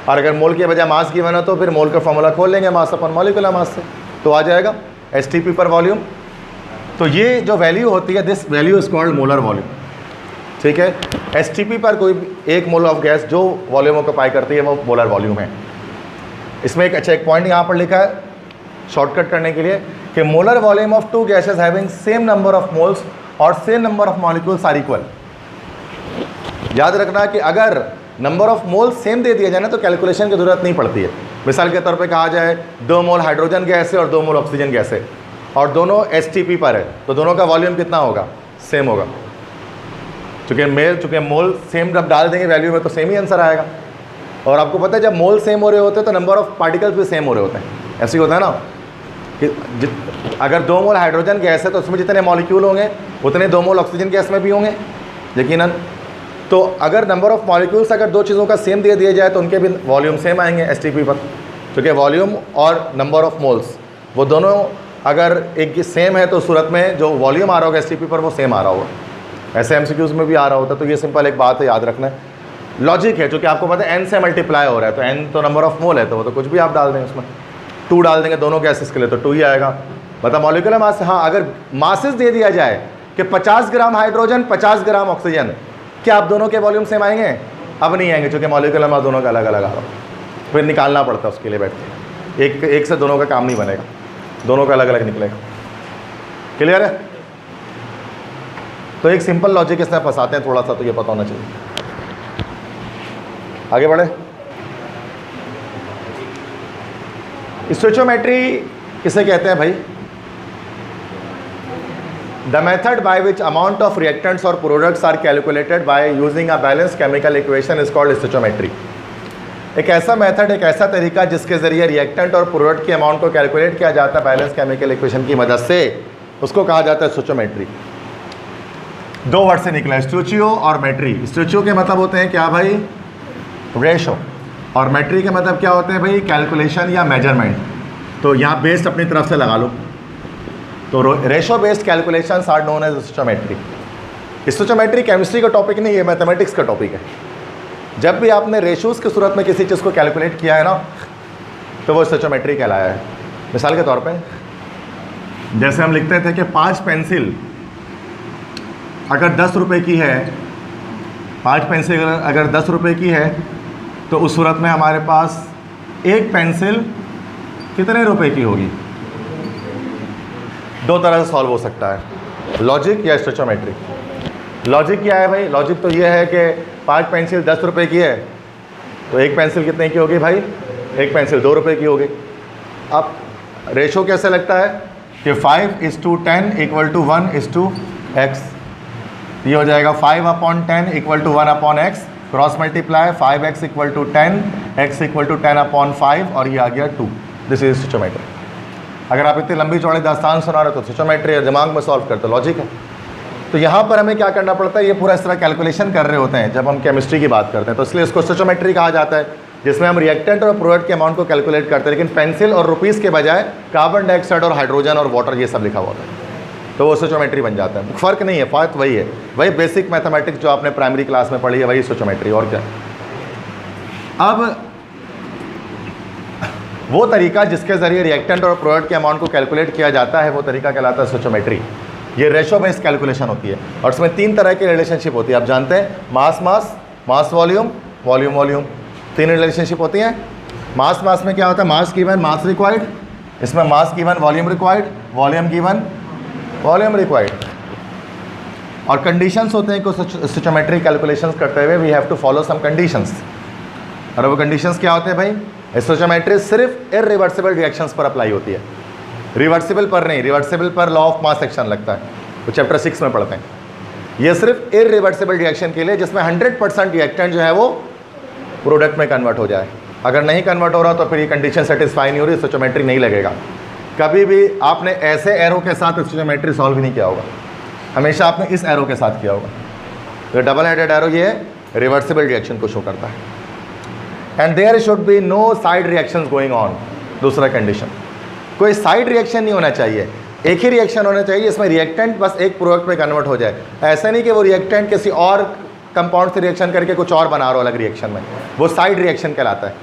और अगर मोल के बजाय मास गिवन हो तो फिर मोल का फॉर्मूला खोल लेंगे, मास अपन मॉलिक्यूलर मास से, तो आ जाएगा STP पर वॉल्यूम। तो ये जो वैल्यू होती है, this value is called molar volume, ठीक है। STP पर कोई 1 मोल ऑफ गैस जो वॉल्यूम ऑक्यूपाई करती है वो मोलर वॉल्यूम है। इसमें एक पॉइंट यहाँ पर लिखा है शॉर्टकट करने के लिए कि molar volume of 2 gases having same number of moles और same number of molecules are equal. याद रखना कि अगर नंबर ऑफ मोल सेम दे दिया जाए ना तो कैलकुलेशन की जरूरत नहीं पड़ती है। मिसाल के तौर पे कहा जाए 2 मोल हाइड्रोजन गैस है और 2 मोल ऑक्सीजन गैस है और दोनों STP पर है, तो दोनों का वॉल्यूम कितना होगा, सेम होगा। चूँकि मोल सेम जब डाल देंगे वैल्यू में तो सेम ही आंसर आएगा। और आपको पता है जब मोल सेम हो रहे होते हैं तो नंबर ऑफ पार्टिकल्स भी सेम हो रहे होते हैं। ऐसे ही होता है ना कि अगर 2 मोल हाइड्रोजन गैस है तो उसमें जितने मॉलिक्यूल होंगे उतने 2 मोल ऑक्सीजन गैस में भी होंगे, यकीनन। तो अगर नंबर ऑफ मॉलिक्यूल्स अगर 2 चीज़ों का सेम दे दिया जाए तो उनके भी वॉल्यूम सेम आएंगे STP पर, क्योंकि वॉल्यूम और नंबर ऑफ मोल्स वो दोनों अगर एक सेम है तो सूरत में जो वॉल्यूम आ रहा होगा STP पर वो सेम आ रहा होगा। ऐसे MCQs में भी आ रहा होता है। तो ये सिंपल एक बात है, याद रखना है, लॉजिक है। क्योंकि आपको पता है n से मल्टीप्लाई हो रहा है तो n तो नंबर ऑफ मोल है, तो वो तो कुछ भी आप डाल देंगे उसमें, 2 डाल देंगे दोनों गैसेस के लिए तो 2 ही आएगा। मतलब मॉलिक्यूलर मास, हाँ अगर मासेस दे दिया जाए कि 50 ग्राम हाइड्रोजन 50 ग्राम ऑक्सीजन, क्या आप दोनों के वॉल्यूम सेम आएंगे? अब नहीं आएंगे, क्योंकि मॉलिक्यूलर मास दोनों का अलग अलग आ रहा, फिर निकालना पड़ता है उसके लिए बैठ के। एक से दोनों का काम नहीं बनेगा, दोनों का अलग अलग निकलेगा। क्लियर है? तो एक सिंपल लॉजिक इसमें फंसाते हैं थोड़ा सा, तो ये पता होना चाहिए। आगे बढ़े। स्टोइचियोमेट्री किसे कहते हैं भाई? The method by which amount of reactants और products are calculated by using a balance chemical equation is called stoichiometry. एक ऐसा मेथड, एक ऐसा तरीका जिसके जरिए रिएक्टेंट और प्रोडक्ट के अमाउंट को कैलकुलेट किया जाता है बैलेंस केमिकल इक्वेशन की मदद से, उसको कहा जाता है स्टोइचियोमेट्री। दो वर्ड से निकला, स्टोइचियो और मेट्री। स्टोइचियो के मतलब होते हैं क्या भाई? रेशो। और मेट्री के मतलब क्या होते हैं भाई? कैलकुलेशन या मेजरमेंट। तो यहाँ बेस्ड अपनी तरफ से लगा लो, तो ratio based calculation are known as stoichiometry. Stoichiometry chemistry का टॉपिक नहीं है, मैथमेटिक्स का टॉपिक है। जब भी आपने रेशोज़ की सूरत में किसी चीज़ को कैलकुलेट किया है ना, तो वो स्टोइचियोमेट्री कहलाया है। मिसाल के तौर पे जैसे हम लिखते थे कि 5 पेंसिल अगर 10 रुपये की है, 5 पेंसिल अगर 10 रुपये की है, तो उस सूरत में हमारे पास एक पेंसिल कितने रुपए की होगी? दो तरह से सॉल्व हो सकता है, लॉजिक या स्टोइचियोमेट्री। लॉजिक क्या है भाई? लॉजिक तो ये है कि 5 पेंसिल 10 रुपये की है, तो एक पेंसिल कितने की होगी भाई? एक पेंसिल 2 रुपये की होगी। अब रेशो कैसे लगता है कि 5:10 = 1:x। ये हो जाएगा 5/10 = 1/x, cross multiply 5x = 10, x = 10/5 और ये आ गया 2। This is stoichiometry. अगर आप इतनी लंबी चौड़ी दास्तान सुना रहे हो तो स्टोइचियोमेट्री और दिमाग में सॉल्व करते, लॉजिक है। तो यहाँ पर हमें क्या करना पड़ता है? ये पूरा इस तरह कैलकुलेशन कर रहे होते हैं जब हम केमिस्ट्री की बात करते हैं, तो इसलिए इसको स्टोइचियोमेट्री कहा जाता है, जिसमें हम रिएक्टेंट और प्रोडक्ट के अमाउंट को कैलकुलेट करते हैं। लेकिन पेंसिल और रुपीज़ के बजाय कार्बन डाइऑक्साइड और हाइड्रोजन और वाटर ये सब लिखा हुआ होता है, तो वो स्टोइचियोमेट्री बन जाता है। फ़र्क नहीं है, फ़र्क वही है, वही बेसिक मैथमेटिक्स जो आपने प्राइमरी क्लास में पढ़ी है, वही स्टोइचियोमेट्री, और क्या। अब वो तरीका जिसके ज़रिए रिएक्टेंट और प्रोडक्ट के अमाउंट को कैलकुलेट किया जाता है, वो तरीका कहलाता है स्टोइचियोमेट्री। ये रेशो बेस्ड कैलकुलेशन होती है और इसमें 3 तरह की रिलेशनशिप होती है। आप जानते हैं, mass mass, mass volume, volume volume, 3 relationship होती हैं। मास मास में क्या होता है? Mass given mass required. इसमें mass given volume required, volume given volume required. और कंडीशंस होते हैं कुछ स्टोइचियोमेट्री कैलकुलेशंस करते हुए, we have to follow some conditions. और वो कंडीशंस क्या होते हैं भाई? स्टोइचियोमेट्री सिर्फ इरिवर्सिबल रिएक्शंस पर अप्लाई होती है, रिवर्सिबल पर नहीं। रिवर्सिबल पर लॉ ऑफ मास एक्शन लगता है, वो चैप्टर 6 में पढ़ते हैं। ये सिर्फ इरिवर्सिबल रिएक्शन के लिए, जिसमें 100% रिएक्टेंट जो है वो प्रोडक्ट में कन्वर्ट हो जाए। अगर नहीं कन्वर्ट हो रहा तो फिर ये कंडीशन सेटिस्फाई नहीं हो रही, स्टोइचियोमेट्री नहीं लगेगा। कभी भी आपने ऐसे एरो के साथ स्टोइचियोमेट्री सॉल्व नहीं किया होगा, हमेशा आपने इस एरो के साथ किया होगा। तो डबल हेडेड एरो ये रिवर्सिबल रिएक्शन को शो करता है। And there should be no side reactions going on. दूसरा कंडीशन, कोई साइड रिएक्शन नहीं होना चाहिए, एक ही रिएक्शन होना चाहिए इसमें रिएक्टेंट बस एक प्रोडक्ट में कन्वर्ट हो जाए। ऐसा नहीं कि वो रिएक्टेंट किसी और कंपाउंड से रिएक्शन करके कुछ और बना रहा हो अलग रिएक्शन में, वो साइड रिएक्शन कहलाता है।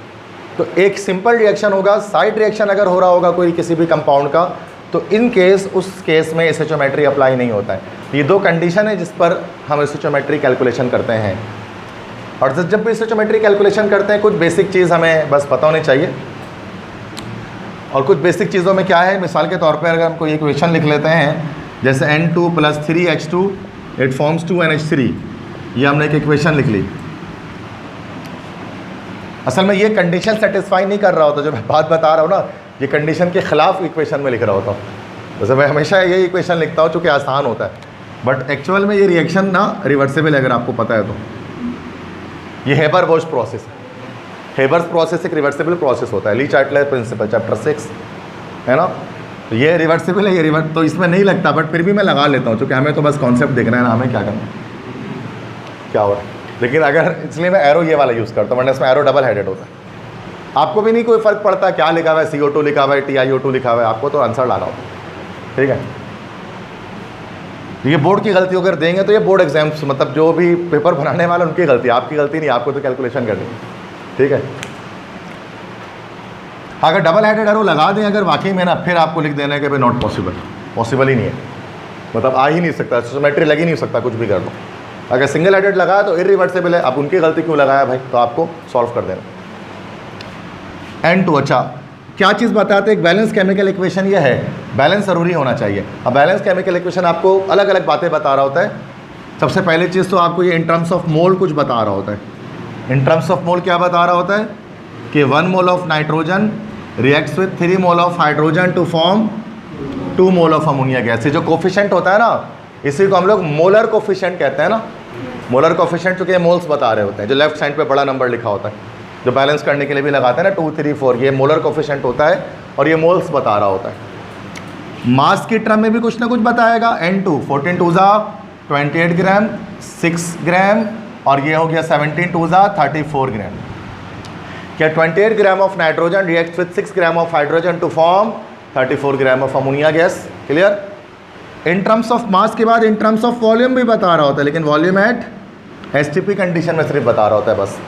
तो एक सिंपल रिएक्शन होगा, साइड रिएक्शन अगर हो रहा होगा कोई किसी भी कंपाउंड का, तो इन केस उस केस में स्टोइचियोमेट्री अप्लाई नहीं होता है। ये 2 कंडीशन है जिस पर हम स्टोइचियोमेट्री कैलकुलेशन करते हैं। और जब भी स्टोइचियोमेट्री कैलकुलेशन करते हैं, कुछ बेसिक चीज़ हमें बस पता होनी चाहिए। और कुछ बेसिक चीज़ों में क्या है, मिसाल के तौर पर अगर हम कोई इक्वेशन लिख लेते हैं, जैसे N2 + 3H2 it forms 2NH3, ये हमने एक इक्वेशन लिख ली। असल में ये कंडीशन सेटिस्फाई नहीं कर रहा होता, जो मैं बात बता रहा हूँ ना, ये कंडीशन के खिलाफ इक्वेशन में लिख रहा होता हूँ। जैसे मैं हमेशा ये इक्वेशन लिखता हूँ चूँकि आसान होता है, बट एक्चुअल में ये रिएक्शन ना रिवर्सिबल है, अगर आपको पता है तो। ये हेबर-बोश प्रोसेस है। हेबर्स प्रोसेस एक रिवर्सिबल प्रोसेस होता है, ली चार्टलर प्रिंसिपल चैप्टर 6 है ना। तो ये रिवर्सिबल है, ये तो इसमें नहीं लगता, बट फिर भी मैं लगा लेता हूँ क्योंकि हमें तो बस कॉन्सेप्ट देखना है ना, हमें क्या करना क्या हो रहा है। लेकिन अगर इसलिए मैं एरो ये वाला यूज़ करता हूँ, वरना इसमें एरो डबल हेडेड होता है। आपको भी नहीं कोई फ़र्क पड़ता क्या लिखा हुआ है, CO2 लिखा हुआ है, TiO2 लिखा हुआ है, आपको तो आंसर डाला होता है, ठीक है। ये बोर्ड की गलती अगर देंगे तो ये बोर्ड एग्जाम्स, मतलब जो भी पेपर बनाने वाले उनकी गलती, आपकी गलती नहीं, आपको तो कैलकुलेशन करनी, ठीक है। अगर डबल हेडेड एरो लगा दें अगर वाकई में ना, फिर आपको लिख देना है कि भाई नॉट पॉसिबल, पॉसिबल ही नहीं है, मतलब आ ही नहीं सकता, स्टोइचियोमेट्री लग ही नहीं सकता, कुछ भी कर लो। अगर सिंगल हेडेड लगाया तो इरिवर्सिबल है, अब उनकी गलती क्यों लगाया भाई, तो आपको सॉल्व कर देना। N2, अच्छा क्या चीज़ बताते हैं, एक बैलेंस केमिकल इक्वेशन ये है, बैलेंस ज़रूरी होना चाहिए। अब बैलेंस केमिकल इक्वेशन आपको अलग अलग बातें बता रहा होता है सबसे पहली चीज़ तो आपको ये इन टर्म्स ऑफ मोल कुछ बता रहा होता है। इन टर्म्स ऑफ मोल क्या बता रहा होता है कि 1 mole of nitrogen reacts with 3 mole of hydrogen to form 2 mole of ammonia gas. ये जो कोफिशिएंट होता है ना, इसी को हम लोग मोलर कोफिशिएंट कहते हैं ना। मोलर कोफिशिएंट चूँकि मोल्स बता रहे होते हैं, जो लेफ्ट साइड पे बड़ा नंबर लिखा होता है, जो बैलेंस करने के लिए भी लगाते हैं ना 2, 3, 4, ये मोलर कोफिशिएंट होता है और ये मोल्स बता रहा होता है। मास की टर्म में भी कुछ ना कुछ बताएगा। N2 14 2 28 ग्राम 6 ग्राम, और ये हो गया 17 2 34 ग्राम। क्या 28 gram of nitrogen react with 6 gram of hydrogen to form 34 gram of ammonia gas. Clear? In terms of mass के बाद इन टर्म्स ऑफ वॉल्यूम भी बता रहा होता है, लेकिन वॉल्यूम एट एसटीपी कंडीशन में सिर्फ बता रहा होता है बस।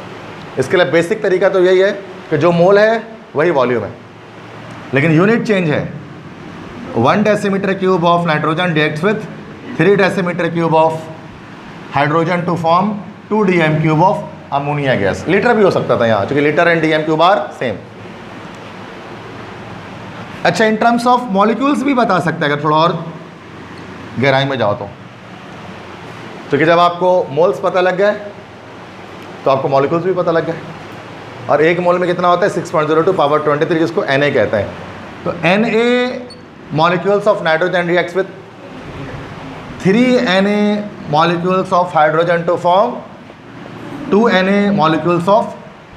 इसके लिए बेसिक तरीका तो यही है कि जो मोल है वही वॉल्यूम है, लेकिन यूनिट चेंज है। 1 decimetre cube of nitrogen reacts with 3 decimetre cube of hydrogen to form 2 DM cube of ammonia gas. Litre भी हो सकता था यहाँ, क्योंकि litre and DM cube are same. अच्छा, इन टर्म्स ऑफ मॉलिक्यूल्स भी बता सकता है अगर थोड़ा और गहराई में जाओ तो, क्योंकि जब आपको मोल्स पता लग गए तो आपको मॉलिक्यूल्स भी पता लग गए। और एक मोल में कितना होता है 6.02 पावर 23, जिसको Na कहते हैं। तो Na molecules of nitrogen reacts with 3 Na molecules of hydrogen to form 2 Na molecules of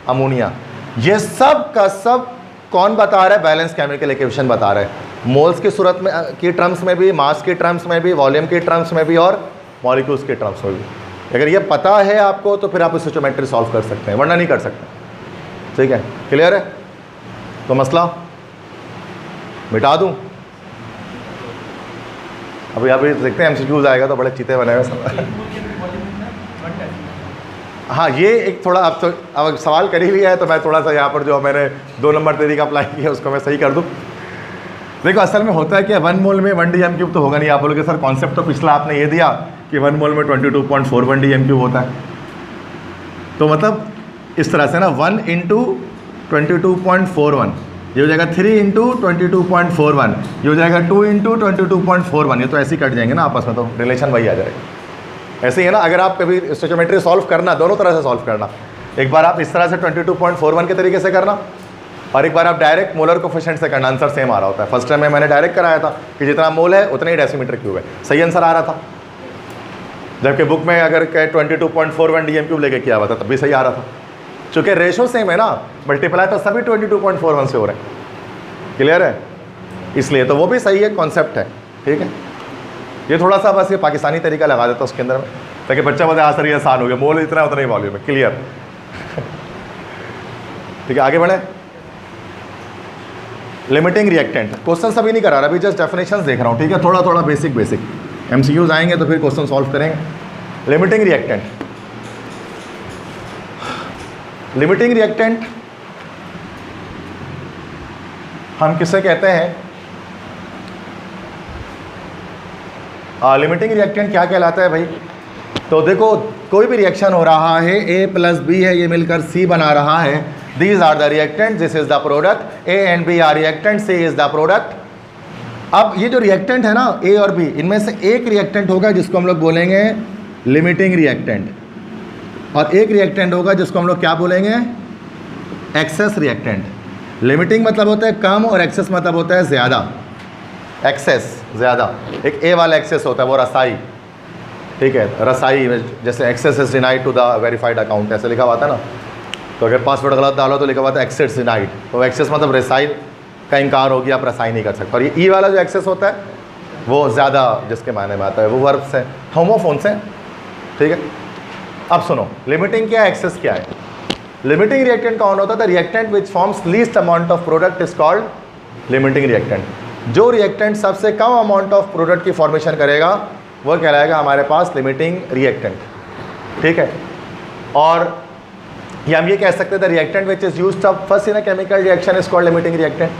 ammonia. ये सब का सब कौन बता रहा है? बैलेंस केमिकल इक्वेशन बता रहा है। मोल्स की सूरत में की टर्म्स में भी, मास की टर्म्स में भी, वॉल्यूम की टर्म्स में भी, और मॉलिक्यूल्स के टर्म्स में भी। अगर ये पता है आपको तो फिर आप इस स्टोइचोमेट्री सॉल्व कर सकते हैं, वरना नहीं कर सकते। ठीक है, क्लियर है? तो मसला मिटा दूं? अभी आप देखते हैं MCQs आएगा तो बड़े चीते बनेगा सब। हाँ, ये एक थोड़ा अब सवाल कर ही लिया है तो मैं थोड़ा सा यहाँ पर जो मैंने 2 नंबर तरीका अप्लाई किया उसको मैं सही कर दूँ। देखो, असल में होता है कि 1 मोल में 1 DM क्यूब तो होगा नहीं। आप बोलोगे सर कॉन्सेप्ट तो पिछला आपने ये दिया कि 1 मोल में 22.41 DM क्यूब होता है, तो मतलब इस तरह से ना 1 × 22.41, ये हो जाएगा 3 × 22.41, ये हो जाएगा 2 × 22.41। ये तो ऐसे ही कट जाएंगे ना आपस में, तो रिलेशन वही आ जाएगा। ऐसे ही है ना, अगर आप कभी स्टोइचोमेट्री सॉल्व करना, दोनों तरह से सॉल्व करना। एक बार आप इस तरह से 22.41 के तरीके से करना, और एक बार आप डायरेक्ट मोलर कोफिशिएंट से करना। आंसर सेम आ रहा होता है। फर्स्ट टाइम में मैंने डायरेक्ट कराया था कि जितना मोल है उतना ही डेसीमीटर क्यूब है, सही आंसर आ रहा था। जबकि बुक में अगर 22.41 DM क्यूब लेके किया हुआ था तब भी सही आ रहा था। चूँकि रेशो सेम है ना, मल्टीप्लाई तो सभी 22.41 से हो रहे हैं। क्लियर है? इसलिए तो वो भी सही है, कॉन्सेप्ट है। ठीक है, ये थोड़ा सा बस ये पाकिस्तानी तरीका लगा देता उसके अंदर में, ताकि बच्चा बोले हाँ सर ये आसान हो गया, मोल इतना उतना ही वॉल्यूम है। क्लियर? ठीक है, आगे बढ़े। लिमिटिंग रिएक्टेंट क्वेश्चन सभी नहीं करा रहा, अभी जस्ट डेफिनेशंस देख रहा हूँ। ठीक है, थोड़ा थोड़ा बेसिक MCQs आएंगे तो फिर क्वेश्चन सॉल्व करेंगे। लिमिटिंग रिएक्टेंट, लिमिटिंग रिएक्टेंट हम किसे कहते हैं? लिमिटिंग रिएक्टेंट क्या कहलाता है भाई? तो देखो, कोई भी रिएक्शन हो रहा है, A + B है, ये मिलकर C बना रहा है। These are the reactants, this is the product. A and B are reactants, C is the product. अब ये जो रिएक्टेंट है ना A और B, इनमें से एक रिएक्टेंट होगा जिसको हम लोग बोलेंगे लिमिटिंग रिएक्टेंट, और एक रिएक्टेंट होगा जिसको हम लोग क्या बोलेंगे? Access reactant. लिमिटिंग मतलब होता है कम और एक्सेस मतलब होता है ज़्यादा। एक्सेस ज़्यादा, एक A वाला एक्सेस होता है वो रसाई। ठीक है, रसाई जैसे access is denied to the verified account, ऐसे लिखा हुआ था ना। तो अगर पासवर्ड गलत डालो तो लिखा हुआ था एक्सेस डिनाइड, तो एक्सेस मतलब रसाई का इनकार होगी, आप रसाई नहीं कर सकते। और ये ई वाला जो एक्सेस होता है वो ज़्यादा जिसके मायने में आता है, वो वर्ब से, होमोफोन से। ठीक है, अब सुनो, लिमिटिंग क्या है, एक्सेस क्या है? लिमिटिंग रिएक्टेंट कौन होता है? Reactant which forms least amount of product is called limiting reactant. जो रिएक्टेंट सबसे कम अमाउंट ऑफ प्रोडक्ट की फॉर्मेशन करेगा वो कहलाएगा हमारे पास लिमिटिंग रिएक्टेंट। ठीक है, और या हम ये कह सकते थे reactant which is used up first in a chemical reaction is called limiting reactant.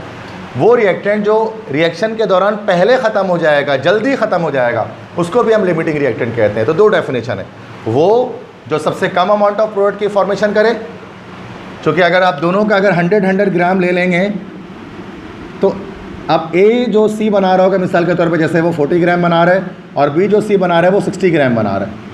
वो रिएक्टेंट जो रिएक्शन के दौरान पहले ख़त्म हो जाएगा, जल्दी ख़त्म हो जाएगा, उसको भी हम लिमिटिंग रिएक्टेंट कहते हैं। तो दो डेफिनेशन है, वो जो सबसे कम अमाउंट ऑफ प्रोडक्ट की फॉर्मेशन करे, क्योंकि अगर आप दोनों का अगर 100 ग्राम ले लेंगे तो अब A जो C बना रहा होगा मिसाल के तौर पे, जैसे वो 40 ग्राम बना रहा है, और B जो C बना रहा है वो 60 ग्राम बना रहा है।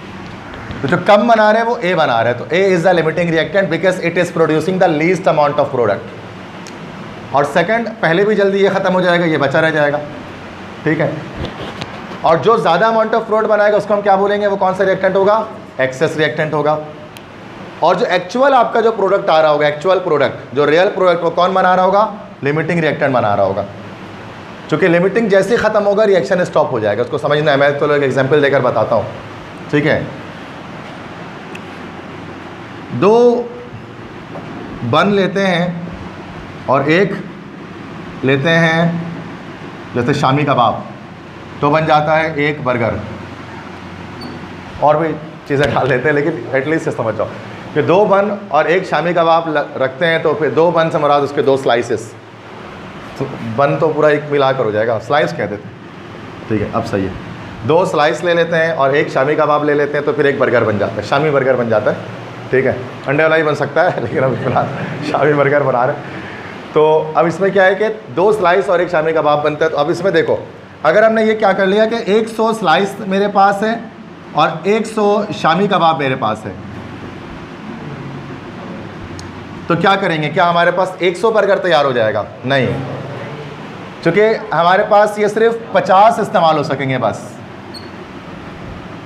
तो जो कम बना रहे हैं वो ए बना रहे हैं, तो A is the limiting reactant because it is producing the least amount of product. और सेकंड, पहले भी जल्दी ये ख़त्म हो जाएगा, ये बचा रह जाएगा, ठीक है। और जो ज़्यादा अमाउंट ऑफ प्रोडक्ट बनाएगा उसको हम क्या बोलेंगे, वो कौन सा रिएक्टेंट होगा, एक्सेस रिएक्टेंट होगा। और जो एक्चुअल आपका जो प्रोडक्ट आ रहा होगा, एक्चुअल प्रोडक्ट, जो रियल प्रोडक्ट, वो कौन बना रहा होगा, लिमिटिंग रिएक्टेंट बना रहा होगा। चूँकि लिमिटिंग जैसे ही ख़त्म होगा रिएक्शन स्टॉप हो जाएगा, उसको समझना है। मैं तो एक एग्जाम्पल देकर बताता हूँ, ठीक है। दो बन लेते हैं और एक लेते हैं जैसे शामी कबाब, तो बन जाता है एक बर्गर। और भी चीज़ें डाल लेते हैं, लेकिन एटलीस्ट समझ जाओ कि दो बन और एक शामी कबाब रखते हैं, तो फिर दो बन से मुराद उसके दो स्लाइसेस, तो बन तो पूरा एक मिलाकर हो जाएगा, स्लाइस कह देते हैं, ठीक है। अब सही है, दो स्लाइस ले लेते हैं और एक शामी कबाब ले लेते हैं, तो फिर एक बर्गर बन जाता है, शामी बर्गर बन जाता है, ठीक है। अंडे वाला ही बन सकता है, लेकिन अब फिलहाल शामी बर्गर बना रहे हैं। तो अब इसमें क्या है कि दो स्लाइस और एक शामी कबाब बनता है। तो अब इसमें देखो, अगर हमने ये क्या कर लिया कि 100 स्लाइस मेरे पास है और 100 शामी कबाब मेरे पास है, तो क्या करेंगे, क्या हमारे पास 100 बर्गर तैयार हो जाएगा? नहीं, क्योंकि हमारे पास ये सिर्फ 50 इस्तेमाल हो सकेंगे बस,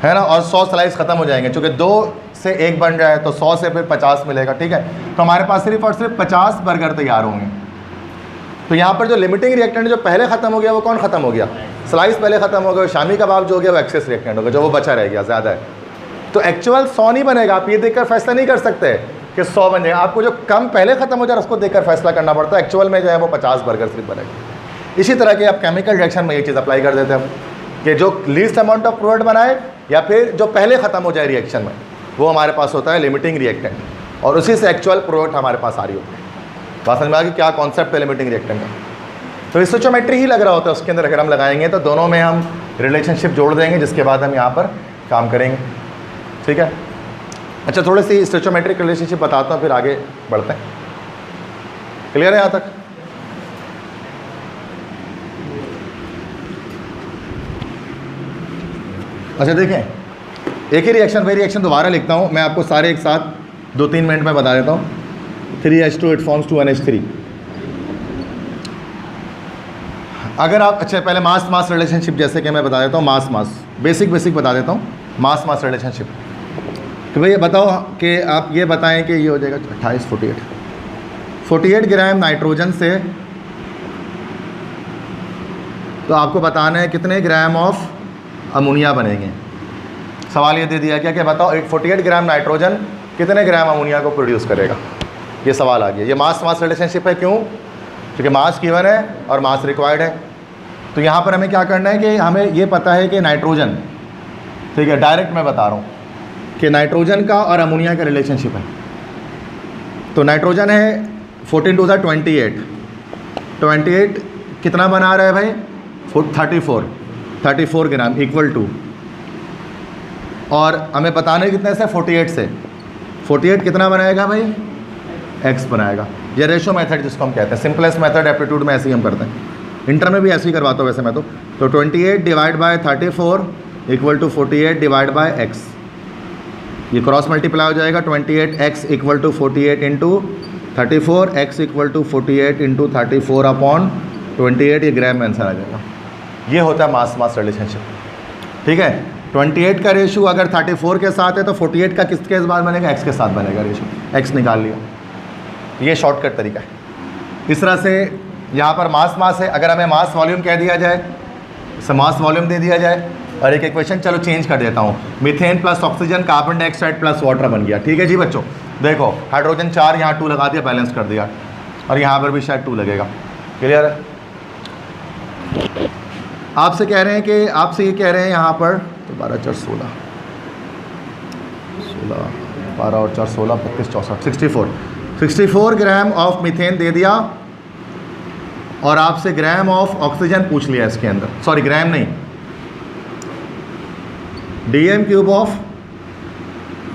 है ना। और 100 स्लाइस ख़त्म हो जाएंगे, क्योंकि 2 से 1 बन रहा है, तो 100 से फिर 50 मिलेगा, ठीक है। तो हमारे पास सिर्फ और सिर्फ 50 बर्गर तैयार होंगे। तो यहाँ पर जो लिमिटिंग रिएक्टेंट जो पहले ख़त्म हो गया, वो कौन ख़त्म हो गया, स्लाइस पहले ख़त्म हो गया। शामी कबाब जो हो गया वो एक्सेस रिएक्टेंट हो गया, जो वो बचा रह गया ज़्यादा है। तो एक्चुअल 100 नहीं बनेगा, आप ये देखकर फैसला नहीं कर सकते कि 100 बन जाएगा। आपको जो कम पहले ख़त्म हो जाए उसको देखकर फैसला करना पड़ता है। एक्चुअल में जो है वो 50 बर्गर सिर्फ बनेगा। इसी तरह के आप केमिकल रिएक्शन में ये चीज़ अप्लाई कर देते हैं कि जो लीस्ट अमाउंट ऑफ प्रोडक्ट बनाए या फिर जो पहले ख़त्म हो जाए रिएक्शन में, वो हमारे पास होता है लिमिटिंग रिएक्टेंट, और उसी से एक्चुअल प्रोडक्ट हमारे पास आ रही होती है। बात समझ में आ गई क्या कॉन्सेप्ट है लिमिटिंग रिएक्टेंट का? तो स्टोइचियोमेट्री ही लग रहा होता है उसके अंदर, अगर हम लगाएंगे तो दोनों में हम रिलेशनशिप जोड़ देंगे, जिसके बाद हम यहाँ पर काम करेंगे, ठीक है। अच्छा, थोड़ी सी स्टोइचियोमेट्रिक रिलेशनशिप बताता हूँ, फिर आगे बढ़ते हैं। क्लियर है यहाँ तक? अच्छा देखें, एक ही रिएक्शन, वही रिएक्शन दोबारा लिखता हूँ मैं, आपको सारे एक साथ 2-3 मिनट में बता देता हूँ। 3H2 it forms 2NH3। अगर आप, अच्छा पहले मास मास रिलेशनशिप जैसे कि मैं बता देता हूँ, मास बेसिक बता देता हूँ, मास रिलेशनशिप। तो भैया बताओ कि आप ये बताएं कि ये हो जाएगा 48 ग्राम नाइट्रोजन से, तो आपको बताना है कितने ग्राम ऑफ अमोनिया बनेंगे। सवाल ये दे दिया क्या कि बताओ 48 ग्राम नाइट्रोजन कितने ग्राम अमोनिया को प्रोड्यूस करेगा, ये सवाल आ गया। ये मास रिलेशनशिप है, क्यों? क्योंकि मास गिवन है और मास रिक्वायर्ड है। तो यहाँ पर हमें क्या करना है कि हमें ये पता है कि नाइट्रोजन, ठीक है, डायरेक्ट मैं बता रहा हूँ कि नाइट्रोजन का और अमोनिया का रिलेशनशिप है। तो नाइट्रोजन है 14 टू 28 कितना बना रहा है भाई, 34 ग्राम इक्वल टू, और हमें बताना है कितने से, 48 से। 48 कितना बनाएगा भाई, x बनाएगा। ये रेशो मेथड जिसको हम कहते हैं, सिंपलेस्ट मेथड एप्टीट्यूड में ऐसे ही हम करते हैं, इंटर में भी ऐसे ही करवाता हूँ वैसे मैं तो 28 divide by 34 equal to 48 divide by x। ये क्रॉस मल्टीप्लाई हो जाएगा, 28x equal to 48 into 34, x equal to 48 into 34 upon 28, ये ग्राम में आंसर आ जाएगा। ये होता है मास रिलेशनशिप, ठीक है। 28 का रेशो अगर 34 के साथ है तो 48 का किसके बाद बनेगा, x के साथ बनेगा रेशो, x निकाल लिया। ये शॉर्टकट तरीका है। इस तरह से यहाँ पर मास है, अगर हमें मास वॉल्यूम कह दिया जाए, मास वॉल्यूम दे दिया जाए, और एक इक्वेशन चलो चेंज कर देता हूँ, methane plus oxygen carbon dioxide plus water बन गया, ठीक है जी बच्चों। देखो हाइड्रोजन 4 यहाँ 2 लगा दिया, बैलेंस कर दिया, और यहाँ पर भी शायद 2 लगेगा। क्लियर है? आपसे कह रहे हैं कि, आपसे ये कह रहे हैं यहाँ पर, तो 12 4 16 12 और 4 16 25 64 64 ग्राम ऑफ मीथेन दे दिया, और आपसे ग्राम ऑफ ऑक्सीजन पूछ लिया इसके अंदर, सॉरी ग्राम नहीं, dm³ ऑफ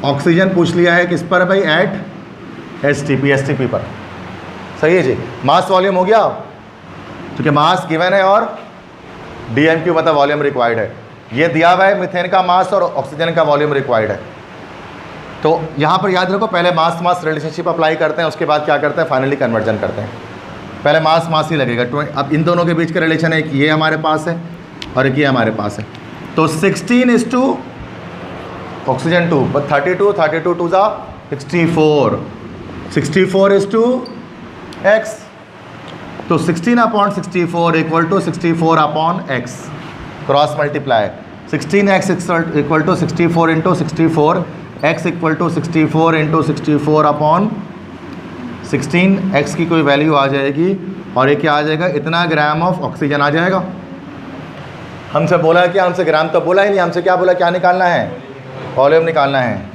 ऑक्सीजन पूछ लिया है, किस पर भाई, एट STP पर। सही है जी। मास वॉल्यूम हो गया, क्योंकि मास गिवन है और dm³ मतलब वॉल्यूम रिक्वायर्ड है। ये दिया हुआ है मीथेन का मास और ऑक्सीजन का वॉल्यूम रिक्वायर्ड है। तो यहाँ पर याद रखो, पहले मास मास रिलेशनशिप अप्लाई करते हैं, उसके बाद क्या करते हैं, फाइनली कन्वर्जन करते हैं। पहले मास मास ही लगेगा। अब इन दोनों के बीच का रिलेशन है, एक ये हमारे पास है और एक ये हमारे पास है। तो 16 ऑक्सीजन 2, 32 32 2 ज़ा 64, 64 x। तो 16/64 equal to 64/x, cross multiply 16x equal to 64 into 64, x equal to 64 into 64/16, x की कोई वैल्यू आ जाएगी और ये क्या आ जाएगा, इतना ग्राम ऑफ ऑक्सीजन आ जाएगा। हमसे बोला क्या, हमसे ग्राम तो बोला ही नहीं, हमसे क्या बोला, क्या निकालना है, वॉल्यूम निकालना है,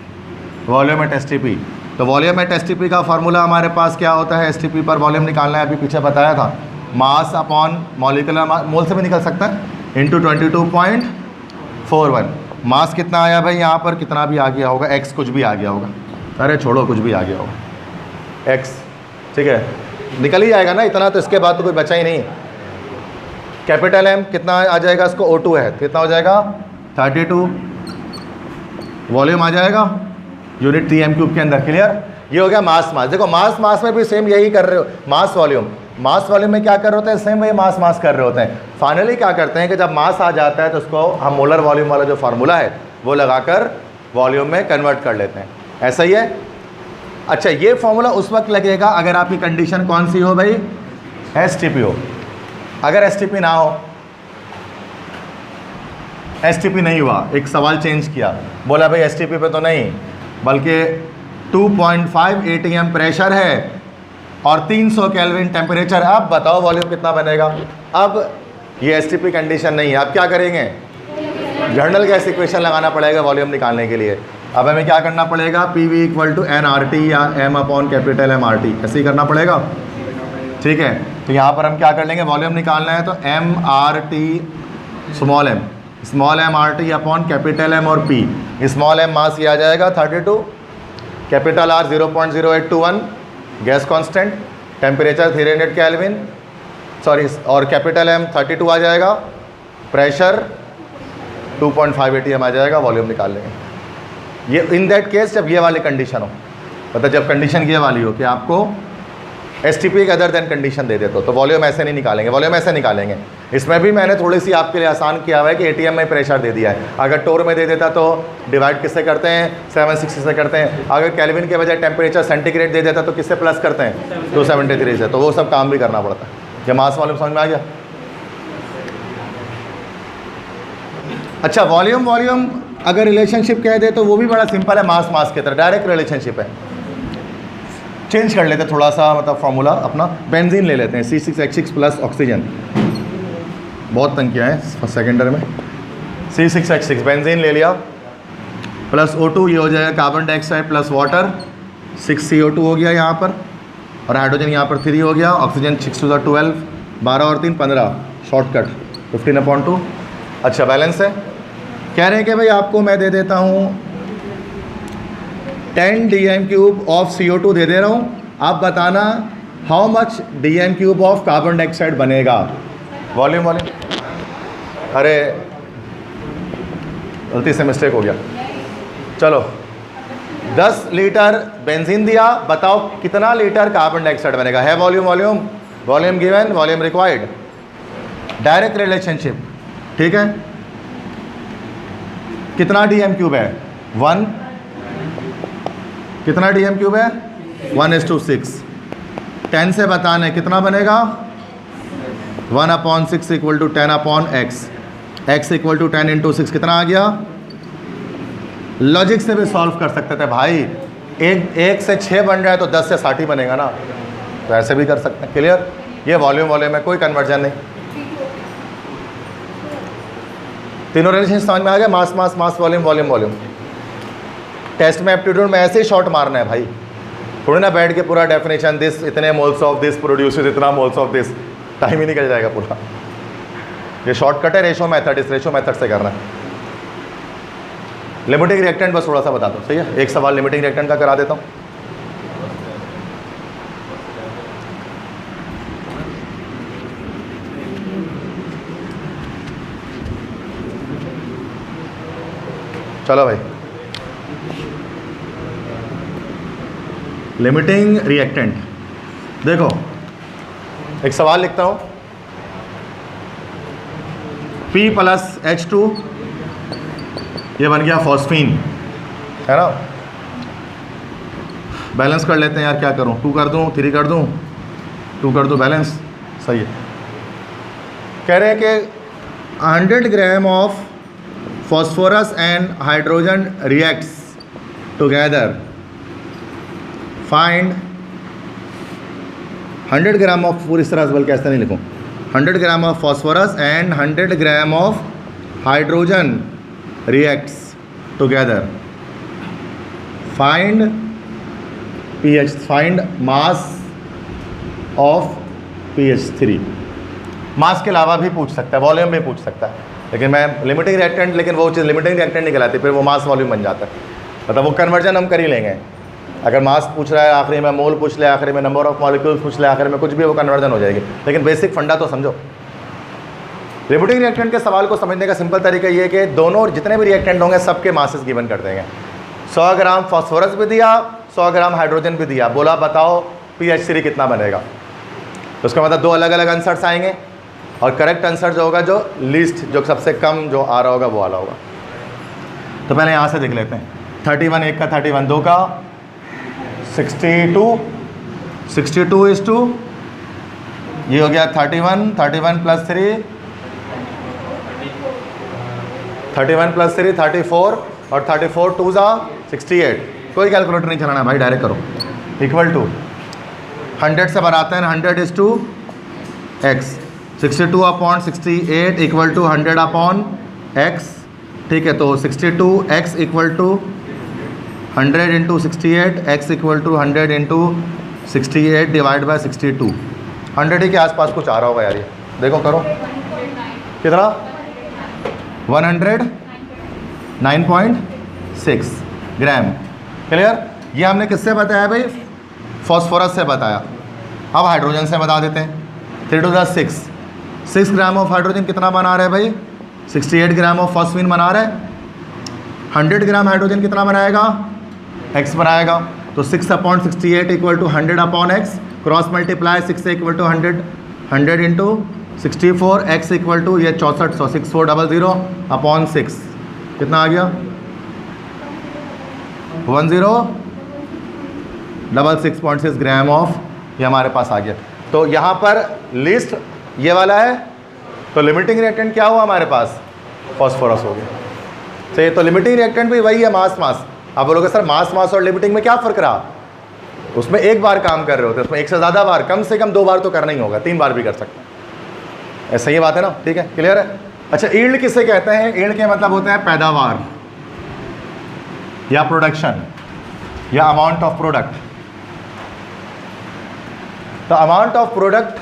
वॉल्यूम एट एसटीपी। तो वॉल्यूम एट एसटीपी का फार्मूला हमारे पास क्या होता है, एसटीपी पर वॉल्यूम निकालना है, अभी पीछे बताया था, मास अपॉन मॉलिक्यूलर मास, मोल से भी निकल सकता है, इंटू 22.41। मास कितना आया भाई, यहाँ पर कितना भी आ गया होगा, एक्स कुछ भी आ गया होगा, अरे छोड़ो कुछ भी आ गया होगा, एक्स, ठीक है, निकल ही जाएगा ना इतना, तो इसके बाद तो कोई बचा ही नहीं। कैपिटल एम कितना आ जाएगा, इसको O2 है, कितना हो जाएगा 32, वॉल्यूम आ जाएगा यूनिट 3m क्यूब के अंदर। क्लियर, ये हो गया मास मास। देखो मास मास में भी सेम यही कर रहे हो, मास वॉल्यूम, मास वॉल्यूम में क्या कर रहे होते हैं, सेम वही मास मास कर रहे होते हैं। फाइनली क्या करते हैं कि जब मास आ जाता है तो उसको हम मोलर वॉल्यूम वाला जो फार्मूला है वो लगाकर वॉल्यूम में कन्वर्ट कर लेते हैं, ऐसा ही है। अच्छा, ये फॉर्मूला उस वक्त लगेगा अगर आपकी कंडीशन कौन सी हो भाई, एसटीपी हो। अगर एसटीपी ना हो, एसटीपी नहीं हुआ, एक सवाल चेंज किया, बोला भाई एसटीपी पे तो नहीं, बल्कि 2.5 ATM प्रेशर है और 300 केल्विन टेम्परेचर, अब बताओ वॉल्यूम कितना बनेगा। अब ये एसटीपी कंडीशन नहीं है, अब क्या करेंगे, जर्नल गैस इक्वेशन लगाना पड़ेगा वॉल्यूम निकालने के लिए। अब हमें क्या करना पड़ेगा, PV इक्वल टू NRT या M/कैपिटल MRT, ऐसे ही करना पड़ेगा, ठीक है। तो यहाँ पर हम क्या कर लेंगे, वॉल्यूम निकालना है तो MRT small m RT upon capital M और P। स्मॉल m मास ये आ जाएगा 32, capital R 0.0821, gas constant, temperature 300 kelvin, sorry, और कैपिटल M 32 आ जाएगा, प्रेशर 2.5 ATM आ जाएगा, वॉल्यूम निकाल लेंगे। ये इन दैट केस जब ये वाली कंडीशन हो, मतलब जब कंडीशन ये वाली हो कि आपको एसटीपी के अदर देन कंडीशन दे देते हो, तो वॉल्यूम ऐसे नहीं निकालेंगे, वॉल्यूम ऐसे निकालेंगे। इसमें भी मैंने थोड़ी सी आपके लिए आसान किया हुआ है कि एटीएम में प्रेशर दे दिया है। अगर टोर में दे देता तो डिवाइड किससे करते हैं, 760 से करते हैं। अगर केल्विन के बजाय टेम्परेचर सेंटीग्रेड दे देता तो किससे प्लस करते हैं, 273 से। तो वो सब काम भी करना पड़ता है। क्या मास वॉल्यूम समझ में आ गया? अच्छा, वॉल्यूम अगर रिलेशनशिप कह दे तो वो भी बड़ा सिंपल है, मास मास की तरह डायरेक्ट रिलेशनशिप है। चेंज कर लेते हैं थोड़ा सा, मतलब फॉर्मूला अपना, बेंजीन ले लेते हैं, C6H6 प्लस ऑक्सीजन, बहुत तंग किया है सेकेंडर में। C6H6 बेंजीन ले लिया, प्लस O2, ये हो जाएगा carbon dioxide plus water, 6CO2 हो गया यहाँ पर, और हाइड्रोजन यहाँ पर 3 हो गया, ऑक्सीजन 6 to the 12, 12 और 3 15, शॉर्टकट 15/2। अच्छा, बैलेंस है। कह रहे हैं कि भाई आपको मैं दे देता हूँ 10 dm³ ऑफ CO2 दे दे रहा हूँ, आप बताना how much dm³ of carbon dioxide बनेगा। वॉल्यूम, अरे गलती से मिस्टेक हो गया। चलो, 10 लीटर बेंजीन दिया, बताओ कितना लीटर कार्बन डाइऑक्साइड बनेगा। है volume given, volume required, direct relationship, ठीक है। कितना dm³ है, 1, कितना dm³ है, 1:6। 10 से बताना है कितना बनेगा, 1/6 equal to 10/x, x equal to 10 × 6 कितना आ गया। लॉजिक से भी सॉल्व कर सकते थे भाई, एक से 6 बन रहा है तो 10 से 60 ही बनेगा ना, तो ऐसे भी कर सकते हैं। क्लियर, ये वॉल्यूम में कोई कन्वर्जन नहीं। तीनों रिलेशन समझ में आ गया, मास मास मास वॉल्यूम। टेस्ट में एप्टीट्यूड में ऐसे ही शॉर्ट मारना है भाई, थोड़ी ना बैठ के पूरा डेफिनेशन, दिस इतने मोल्स ऑफ दिस प्रोड्यूसेस इतना मोल्स ऑफ दिस, टाइम ही निकल जाएगा पूरा। ये शॉर्टकट है, रेशो मेथड, इस रेशो मेथड से करना है। लिमिटिंग रिएक्टेंट बस थोड़ा सा बता दो, सही है। एक सवाल लिमिटिंग रिएक्टेंट का करा देता हूँ। चलो भाई, लिमिटिंग रिएक्टेंट। देखो एक सवाल लिखता हूँ, P प्लस H2 ये बन गया फॉस्फीन, है ना। बैलेंस कर लेते हैं यार, क्या करूँ, 2 कर दूँ, 3 कर दूँ, 2 कर दूँ, बैलेंस सही है। कह रहे हैं कि 100 gram of phosphorus and hydrogen reacts together, find 100 gram of, पूरी तरह से बल्कि ऐसा नहीं लिखूँ, 100 gram of phosphorus and 100 gram of hydrogen reacts together, find pH, find mass of pH3। मास के अलावा भी पूछ सकता है, वॉल्यूम भी पूछ सकता है, लेकिन मैं लिमिटिंग रिएक्टेंट, लेकिन वो चीज़ लिमिटिंग रिएक्टेंट नहीं कहलाती, फिर वो मास वॉल्यूम बन जाता है। मतलब वो कन्वर्जन हम कर ही लेंगे। अगर मास पूछ रहा है, आखिरी में मोल पूछ ले, आखिरी में नंबर ऑफ मॉलिक्यूल्स पूछ ले, आखिरी में कुछ भी, वो कन्वर्जन हो जाएगी, लेकिन बेसिक फंडा तो समझो। लिमिटिंग रिएक्टेंट के सवाल को समझने का सिंपल तरीका ये है कि दोनों जितने भी रिएक्टेंट होंगे सबके मासेस गिवन कर देंगे। 100 ग्राम फॉस्फोरस भी दिया, 100 ग्राम हाइड्रोजन भी दिया, बोला बताओ pH3 कितना बनेगा। तो उसका मतलब 2 अलग अलग आंसर्स आएंगे, और करेक्ट आंसर जो होगा, जो लीस्ट, जो सबसे कम जो आ रहा होगा वो वाला होगा। तो पहले यहाँ से देख लेते हैं। 31 1 का, 31 2 का, 62 इज टू, ये हो गया 31 प्लस 3, 31 प्लस 3 34, और 34 2 ज़ा 68। कोई कैलकुलेटर नहीं चलाना भाई, डायरेक्ट करो। इक्वल टू 100 से बनाते हैं, 100 is to x, 62 upon 68 equal to 100 upon x। ठीक है, तो 62x equal to 100 into 68, x equal to 100 into 68 divide by 62। 100 के आसपास कुछ आ रहा होगा यार, ये देखो करो कितना, 109.6 ग्राम। क्लियर। ये हमने किससे बताया भाई, फॉस्फोरस से बताया। अब हाइड्रोजन से बता देते हैं। 3 to the 6 gram of hydrogen कितना बना रहा है भाई, 68 ग्राम ऑफ फॉस्फीन बना रहा है। 100 ग्राम हाइड्रोजन कितना बनाएगा, x बनाएगा। तो 6 upon 68 equal to 100 upon x, cross multiply 6 equal to 100 into 64, x equal to ये 6400, 6400 अपॉन 6 कितना आ गया, 1066.6 ग्राम ऑफ, ये हमारे पास आ गया। तो यहाँ पर लिस्ट ये वाला है, तो लिमिटिंग रिएक्टेंट क्या हुआ हमारे पास, फॉस्फोरस हो गया। सही, तो लिमिटिंग रिएक्टेंट भी वही है, मास। आप बोलोगे सर मास और लिमिटिंग में क्या फ़र्क रहा, उसमें एक बार काम कर रहे होते हैं, उसमें एक से ज़्यादा बार, कम से कम 2 बार तो करना ही होगा, 3 बार भी कर सकते हैं। ऐसा ही बात है ना, ठीक है, क्लियर है। अच्छा, ईल्ड किसे कहते हैं, ईल्ड के मतलब होते हैं पैदावार या प्रोडक्शन या अमाउंट ऑफ प्रोडक्ट। तो amount of product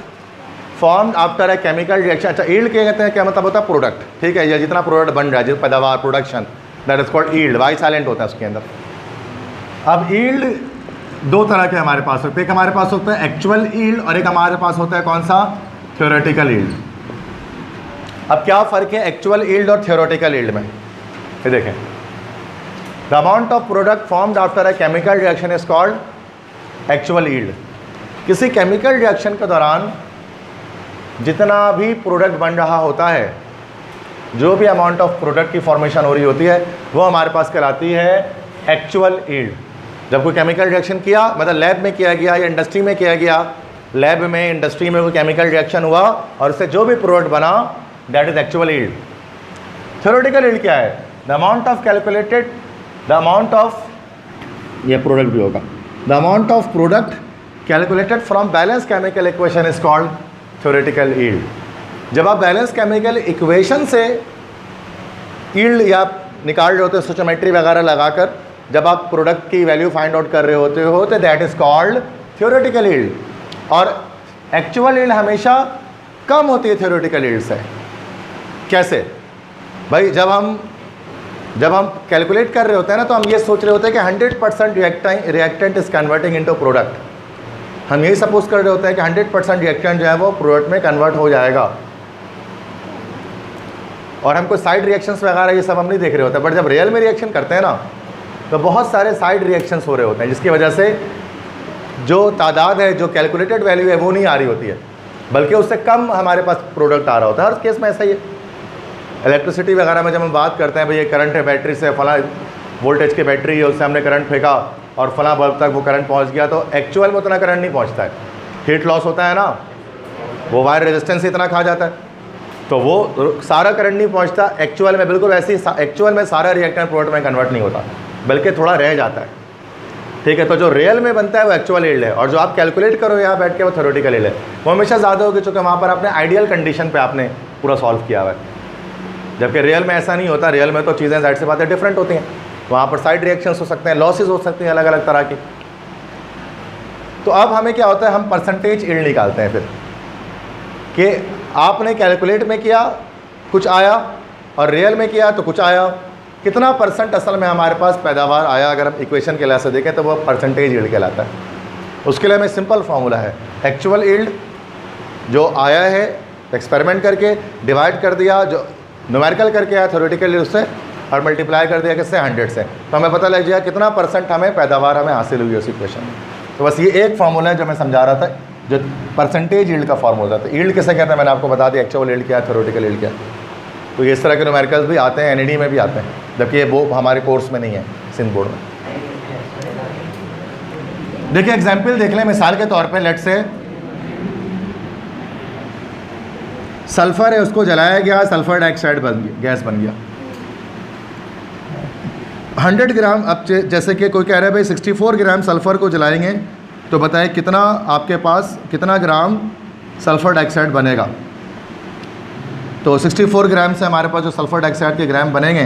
formed after a chemical reaction. अच्छा, ईल्ड के कहते हैं, क्या मतलब होता है, प्रोडक्ट, ठीक है, या जितना प्रोडक्ट बन रहा है, जिस पैदावार, production, that is called yield. Y silent होता है उसके अंदर। अब ईल्ड 2 तरह के हमारे पास होते हैं, एक हमारे पास होता है एक्चुअल ईल्ड और एक हमारे पास होता है कौन सा, थ्योरेटिकल ईल्ड। अब क्या फ़र्क है एक्चुअल ईल्ड और थ्योरेटिकल ईल्ड में, ये देखें। The amount of product formed after a chemical reaction is called actual yield. किसी केमिकल रिएक्शन के दौरान जितना भी प्रोडक्ट बन रहा होता है, जो भी अमाउंट ऑफ प्रोडक्ट की फॉर्मेशन हो रही होती है, वो हमारे पास कहलाती है एक्चुअल ईल्ड। जब कोई केमिकल रिएक्शन किया, मतलब लैब में किया गया या इंडस्ट्री में किया गया, लैब में, इंडस्ट्री में कोई केमिकल रिएक्शन हुआ और उससे जो भी प्रोडक्ट बना, that is actual yield. Theoretical yield क्या है, the amount of calculated, the amount of, ये प्रोडक्ट भी होगा, the amount of product calculated from balance chemical equation is called theoretical yield. जब आप बैलेंस केमिकल इक्वेशन से yield या निकाल रहे होते हैं, स्टोइचियोमेट्री वगैरह लगाकर, जब आप प्रोडक्ट की वैल्यू फाइंड आउट कर रहे होते हो, तो that is called theoretical yield. और एक्चुअल ईल्ड हमेशा कम होती है थ्योरेटिकल ईल्ड से। कैसे भाई, जब हम कैलकुलेट कर रहे होते हैं ना, तो हम ये सोच रहे होते हैं कि 100% reactant is converting into product. हम यही सपोज कर रहे होते हैं कि 100% रिएक्टेंट जो है वो प्रोडक्ट में कन्वर्ट हो जाएगा, और हमको साइड रिएक्शंस वगैरह ये सब हम नहीं देख रहे होते। बट जब रियल में रिएक्शन करते हैं ना, तो बहुत सारे साइड रिएक्शंस हो रहे होते हैं, जिसकी वजह से जो तादाद है, जो कैलकुलेटेड वैल्यू है वो नहीं आ रही होती है, बल्कि उससे कम हमारे पास प्रोडक्ट आ रहा होता है। हर केस में ऐसा ही है। इलेक्ट्रिसिटी वगैरह में जब हम बात करते हैं भाई ये करंट है, बैटरी से फला वोल्टेज की बैटरी है, उससे हमने करंट फेंका और फला बल्ब तक वो करंट पहुंच गया, तो एक्चुअल में उतना करंट नहीं पहुंचता है, हीट लॉस होता है ना, वो वायर रेजिस्टेंस इतना खा जाता है, तो वो सारा करंट नहीं पहुंचता एक्चुअल में। बिल्कुल ऐसे ही एक्चुअल में सारा रिएक्टेंट प्रोडक्ट में कन्वर्ट नहीं होता, बल्कि थोड़ा रह जाता है। ठीक है, तो जो रियल में बनता है वो एक्चुअल यील्ड है, और जो आप कैलकुलेट करो यहाँ बैठ के वो थ्योरेटिकल यील्ड है। वो हमेशा ज़्यादा होगी, चूँकि वहाँ पर आपने आइडियल कंडीशन पे आपने पूरा सॉल्व किया हुआ है, जबकि रियल में ऐसा नहीं होता। रियल में तो चीज़ें साइड से बातें डिफरेंट होती हैं, वहाँ पर साइड रिएक्शंस हो सकते हैं, लॉसेस हो सकती हैं अलग अलग तरह की। तो अब हमें क्या होता है, हम परसेंटेज यील्ड निकालते हैं फिर, कि आपने कैलकुलेट में किया कुछ आया और रियल में किया तो कुछ आया, कितना परसेंट असल में हमारे पास पैदावार आया। अगर हम इक्वेशन के लिहाज से देखें तो वो परसेंटेज यील्ड कहलाता है। उसके लिए हमें सिंपल फार्मूला है, एक्चुअल यील्ड जो आया है एक्सपेरिमेंट करके डिवाइड कर दिया, जो न्यूमेरिकल करके आया थ्योरेटिकल उससे, और मल्टीप्लाई कर दिया किससे, 100 से, तो हमें पता लग जाएगा कितना परसेंट हमें पैदावार हमें हासिल हुई उस इक्वेशन में। तो बस ये एक फार्मूला है जो मैं समझा रहा था, जो परसेंटेज यील्ड का फार्मूला था। यील्ड किसे कहते हैं मैंने आपको बता दिया, एक्चुअल यील्ड क्या है, थ्योरेटिकल यील्ड क्या है। तो इस तरह के न्यूमेरिकल्स भी आते हैं, एनईडी में भी आते हैं, जबकि ये वो हमारे कोर्स में नहीं है, सिंध बोर्ड में। देखिए एग्जाम्पल देख लें, मिसाल के तौर पे लेट से सल्फ़र है, उसको जलाया गया, सल्फ़र डाइऑक्साइड गैस बन गया 100 ग्राम। अब जैसे कि कोई कह रहा है भाई 64 ग्राम सल्फ़र को जलाएंगे तो बताएं कितना आपके पास कितना ग्राम सल्फ़र डाइऑक्साइड बनेगा। तो 64 ग्राम से हमारे पास जो सल्फ़र डाइऑक्साइड के ग्राम बनेंगे,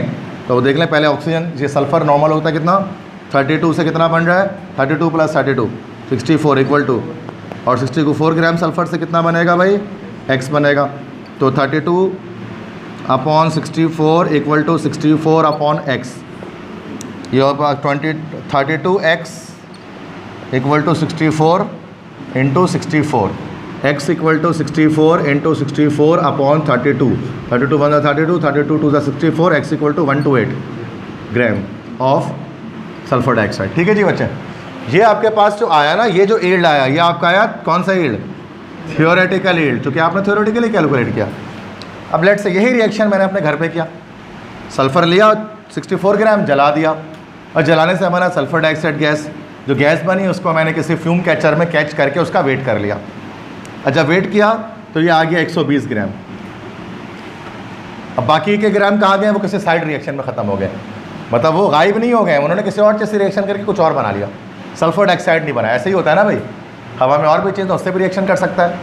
तो वो देख लें पहले। ऑक्सीजन, ये सल्फ़र नॉर्मल होता है कितना, 32 से कितना बन रहा है, 32 + 32 64 इक्वल टू, और 64 ग्राम सल्फ़र से कितना बनेगा भाई, x बनेगा। तो 32/64 इक्वल टू 64/x, ये 32x equal to 64 into 64, x equal to 64 into 64/32, 32 1 32, 32 2 64, x equal to 128 gram of sulphur dioxide. ठीक है जी बच्चे, ये आपके पास जो आया ना, ये जो यील्ड आया, ये आपका आया कौन सा यील्ड, थ्योरेटिकल यील्ड, क्योंकि आपने थ्योरेटिकली कैलकुलेट किया। अब लेट से यही रिएक्शन मैंने अपने घर पे किया, सल्फ़र लिया 64 ग्राम, जला दिया, और जलाने से हमारा सल्फ़र डाइऑक्साइड गैस जो गैस बनी उसको मैंने किसी फ्यूम कैचर में कैच करके उसका वेट कर लिया। और जब वेट किया तो ये आ गया 120 ग्राम। अब बाकी के ग्राम कहाँ गए, वो किसी साइड रिएक्शन में ख़त्म हो गए, मतलब वो गायब नहीं हो गए, उन्होंने किसी और चीज़ से रिएक्शन करके कुछ और बना लिया, सल्फर डाइऑक्साइड नहीं बना। ऐसे ही होता है ना भाई, हवा में और भी चीज़ उससे भी रिएक्शन कर सकता है।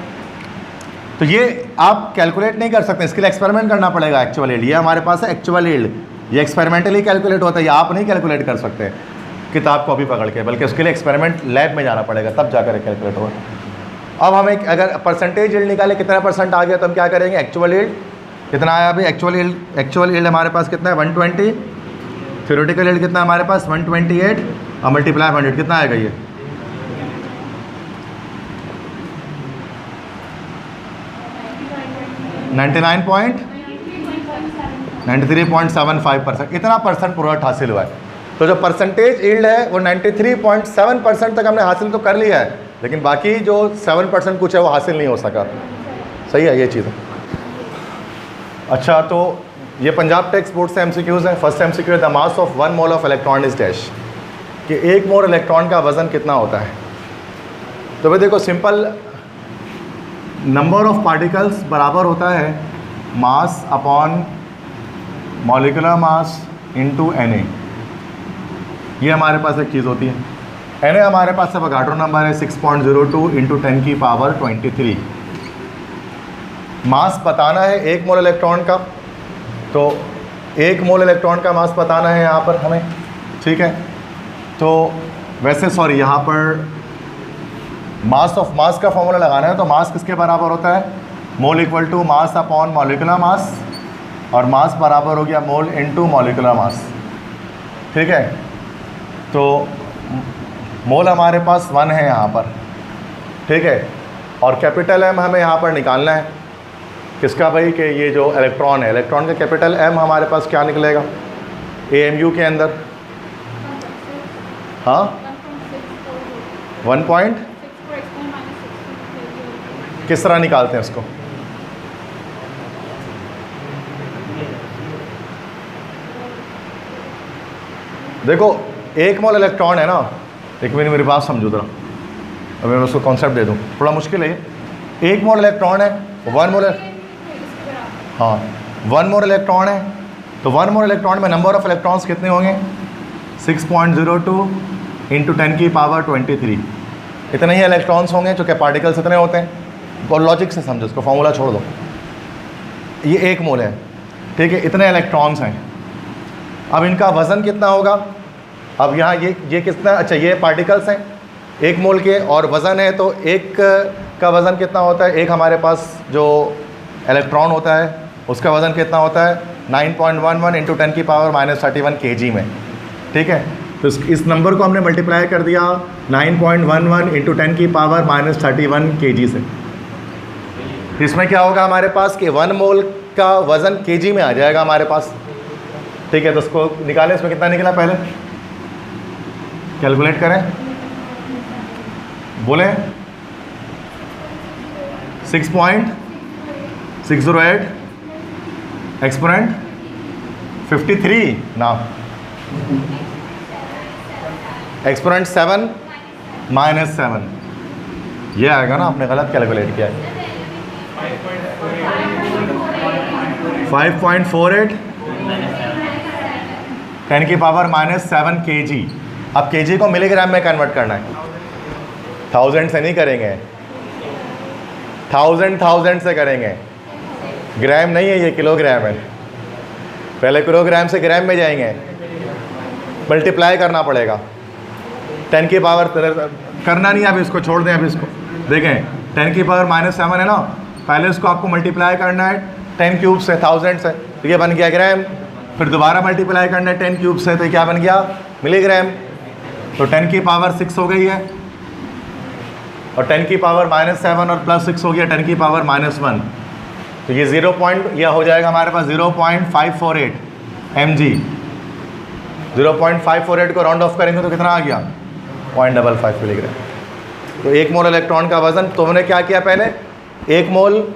तो ये आप कैलकुलेट नहीं कर सकते, इसके लिए एक्सपेरिमेंट करना पड़ेगा। एक्चुअल यील्ड ये हमारे पास है, एक्चुअल यील्ड ये एक्सपेरिमेंटली कैलकुलेट होता है, ये आप नहीं कैलकुलेट कर सकते किताब कॉपी पकड़ के, बल्कि उसके लिए एक्सपेरिमेंट लैब में जाना पड़ेगा, तब जाकर कैलकुलेट होगा। अब हमें अगर परसेंटेज यील्ड निकाले कितना परसेंट आ गया, तो हम क्या करेंगे, एक्चुअल यील्ड कितना आया अभी, एक्चुअल यील्ड हमारे पास कितना है 120, थ्योरेटिकल यील्ड कितना है हमारे पास 128, और मल्टीप्लाई 100 कितना आएगा ये 93.75%, इतना परसेंट प्रोडक्ट हासिल हुआ है। तो जो परसेंटेज यील्ड है वो 93.7% तक हमने हासिल तो कर लिया है, लेकिन बाकी जो 7% कुछ है वो हासिल नहीं हो सका। सही है ये चीज़। अच्छा, तो ये पंजाब टेक्स्ट बोर्ड से MCQs हैं। फर्स्ट MCQ है the mass of 1 mole of electron is dash, कि 1 मोल इलेक्ट्रॉन का वज़न कितना होता है। तो भाई देखो सिंपल, नंबर ऑफ पार्टिकल्स बराबर होता है मास अपॉन मॉलिक्यूलर मास इनटू Na। ये हमारे पास एक चीज़ होती है। Na हमारे पास एवोगाड्रो नंबर है 6.02 × 10⁻23। मास बताना है 1 मोल इलेक्ट्रॉन का, तो 1 मोल इलेक्ट्रॉन का मास बताना है यहाँ पर हमें, ठीक है। तो वैसे सॉरी, यहाँ पर मास ऑफ मास का फॉर्मूला लगाना है, तो मास किसके बराबर होता है, mole equal to mass upon molecular mass, और मास बराबर हो गया मोल इनटू मॉलिक्यूलर मास, ठीक है। तो मोल हमारे पास 1 है यहाँ पर, ठीक है, और कैपिटल M हमें यहाँ पर निकालना है किसका भाई, कि ये जो इलेक्ट्रॉन है, इलेक्ट्रॉन का कैपिटल M हमारे पास क्या निकलेगा AMU के अंदर, हाँ 1 पॉइंट किस तरह निकालते हैं इसको? देखो 1 मोल इलेक्ट्रॉन है ना, एक मिनट मेरी बात समझो जरा, अब मैं उसको कॉन्सेप्ट दे दूँ, थोड़ा मुश्किल है। 1 मोल इलेक्ट्रॉन है, 1 मोल, हाँ 1 मोल इलेक्ट्रॉन है, तो 1 मोल इलेक्ट्रॉन में नंबर ऑफ इलेक्ट्रॉन्स कितने होंगे? 6.02 इंटू 10 की पावर 23, इतने ही इलेक्ट्रॉन्स होंगे। जो कि पार्टिकल्स इतने होते हैं, और लॉजिक से समझो, इसको फॉर्मूला छोड़ दो। ये 1 मोल है, ठीक है, इतने इलेक्ट्रॉन्स हैं। अब इनका वज़न कितना होगा? अब यहाँ ये कितना, अच्छा ये पार्टिकल्स हैं 1 मोल के, और वज़न है तो एक का वज़न कितना होता है? एक हमारे पास जो इलेक्ट्रॉन होता है उसका वज़न कितना होता है? 9.11 इंटू 10 की पावर -31 kg में, ठीक है। तो इस नंबर को हमने मल्टीप्लाई कर दिया 9.11 इंटू 10 की पावर -31 kg से। इसमें क्या होगा हमारे पास कि 1 मोल का वज़न kg में आ जाएगा हमारे पास, ठीक है। तो उसको निकालें, इसमें कितना निकला पहले कैलकुलेट करें, बोले 6.608 एक्सपोनेंट 53 ना, एक्सपोनेंट 7 -7, ये आएगा ना, आपने गलत कैलकुलेट किया है। 5.48 10 की पावर -7 kg। अब kg को मिलीग्राम में कन्वर्ट करना है, 1000 से नहीं करेंगे, 1000 से करेंगे, ग्राम नहीं है ये, किलोग्राम है। पहले किलोग्राम से ग्राम में जाएंगे, मल्टीप्लाई करना पड़ेगा। 10 की पावर करना नहीं है, अभी इसको छोड़ दें, अभी इसको देखें 10 की पावर -7 है ना, पहले इसको आपको मल्टीप्लाई करना है 10 क्यूब से, 1000 से, तो ये बन गया ग्राम। फिर दोबारा मल्टीप्लाई करना है 10 क्यूब से, तो क्या बन गया? मिलीग्राम। तो 10 की पावर 6 हो गई है, और 10 की पावर -7 और +6 हो गया 10 की पावर -1, तो ये 0 पॉइंट, यह हो जाएगा हमारे पास 0.548 mg। 0.548 को राउंड ऑफ करेंगे तो कितना आ गया? 0.55 मिलीग्राम। तो 1 मोल इलेक्ट्रॉन का वज़न, तो हमने क्या किया पहले, 1 मोल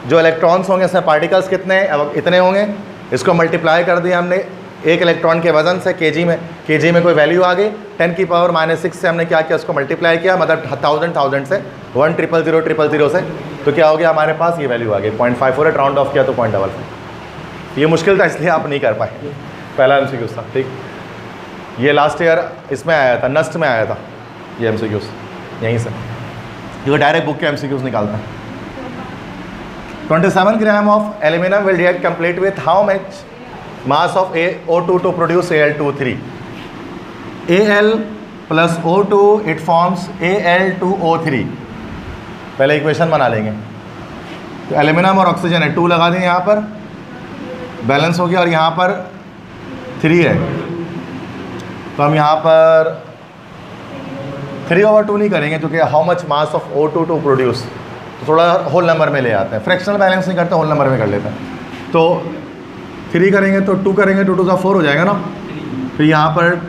जो इलेक्ट्रॉन्स होंगे इसमें पार्टिकल्स कितने हैं? अब इतने होंगे, इसको मल्टीप्लाई कर दिया हमने 1 इलेक्ट्रॉन के वज़न से kg में, kg में कोई वैल्यू आ गई, 10 की पावर -6 से हमने क्या किया, उसको मल्टीप्लाई किया, मतलब 1000 से 1,000,000 से, तो क्या हो गया हमारे पास? ये वैल्यू आ गई 0.548, राउंड ऑफ किया तो 0.55। ये मुश्किल था इसलिए आप नहीं कर पाए, पहला MCQ था, ठीक। ये लास्ट ईयर इसमें आया था, नस्ट में आया था ये MCQs, यहीं से, जो डायरेक्ट बुक के MCQs निकालता है। 27 gram of aluminium will react complete with how much mass of O2 to produce Al2O3? Al plus O2 it forms Al2O3। पहले इक्वेशन बना लेंगे, तो एल्यूमिनियम और ऑक्सीजन है, 2 लगा दें यहाँ पर, बैलेंस हो गया, और यहाँ पर 3 है, तो हम यहाँ पर 3/2 नहीं करेंगे, क्योंकि how much mass of O2 to produce, तो थोड़ा होल नंबर में ले आते हैं, फ्रैक्शनल बैलेंस नहीं करते, होल नंबर में कर लेते हैं। तो 3 करेंगे तो 2 करेंगे, 2 2 4 हो जाएगा ना, फिर यहाँ पर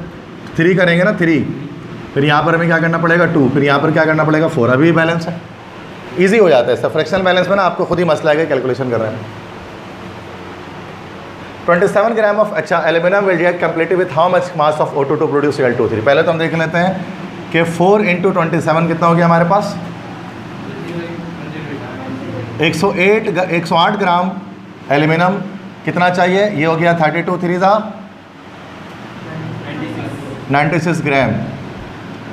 3 करेंगे ना, 3, फिर यहाँ पर हमें क्या करना पड़ेगा 2, फिर यहाँ पर क्या करना पड़ेगा 4, अभी बैलेंस है, ईजी हो जाता है इससे। फ्रैक्शनल बैलेंस में ना आपको खुद ही मसला है, कैलकुलेशन कर रहे हैं। 27 ग्राम ऑफ, अच्छा, aluminium will react completely with how much mass of O2 to produce Al2O3? पहले तो हम देख लेते हैं कि 4 × 27 कितना हो गया हमारे पास? 108 ग्राम एल्यूमिनियम कितना चाहिए? ये हो गया 32 3 96 ग्राम,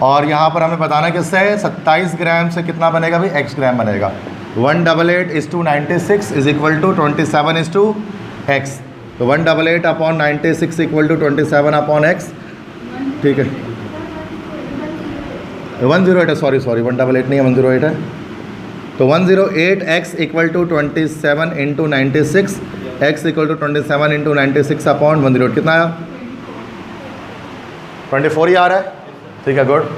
और यहाँ पर हमें बताना किससे, 27 ग्राम से कितना बनेगा भाई? x ग्राम बनेगा। 188/96 इज इक्वल टू 27/x, तो 188/96 इक्वल टू 27/x, ठीक है। 108 है, सॉरी 188 नहीं है, 108 है, तो 108x equal to 27 into 96, x equal to 27 into 96/108, कितना आया? 24 ही आ रहा है, ठीक है, गुड।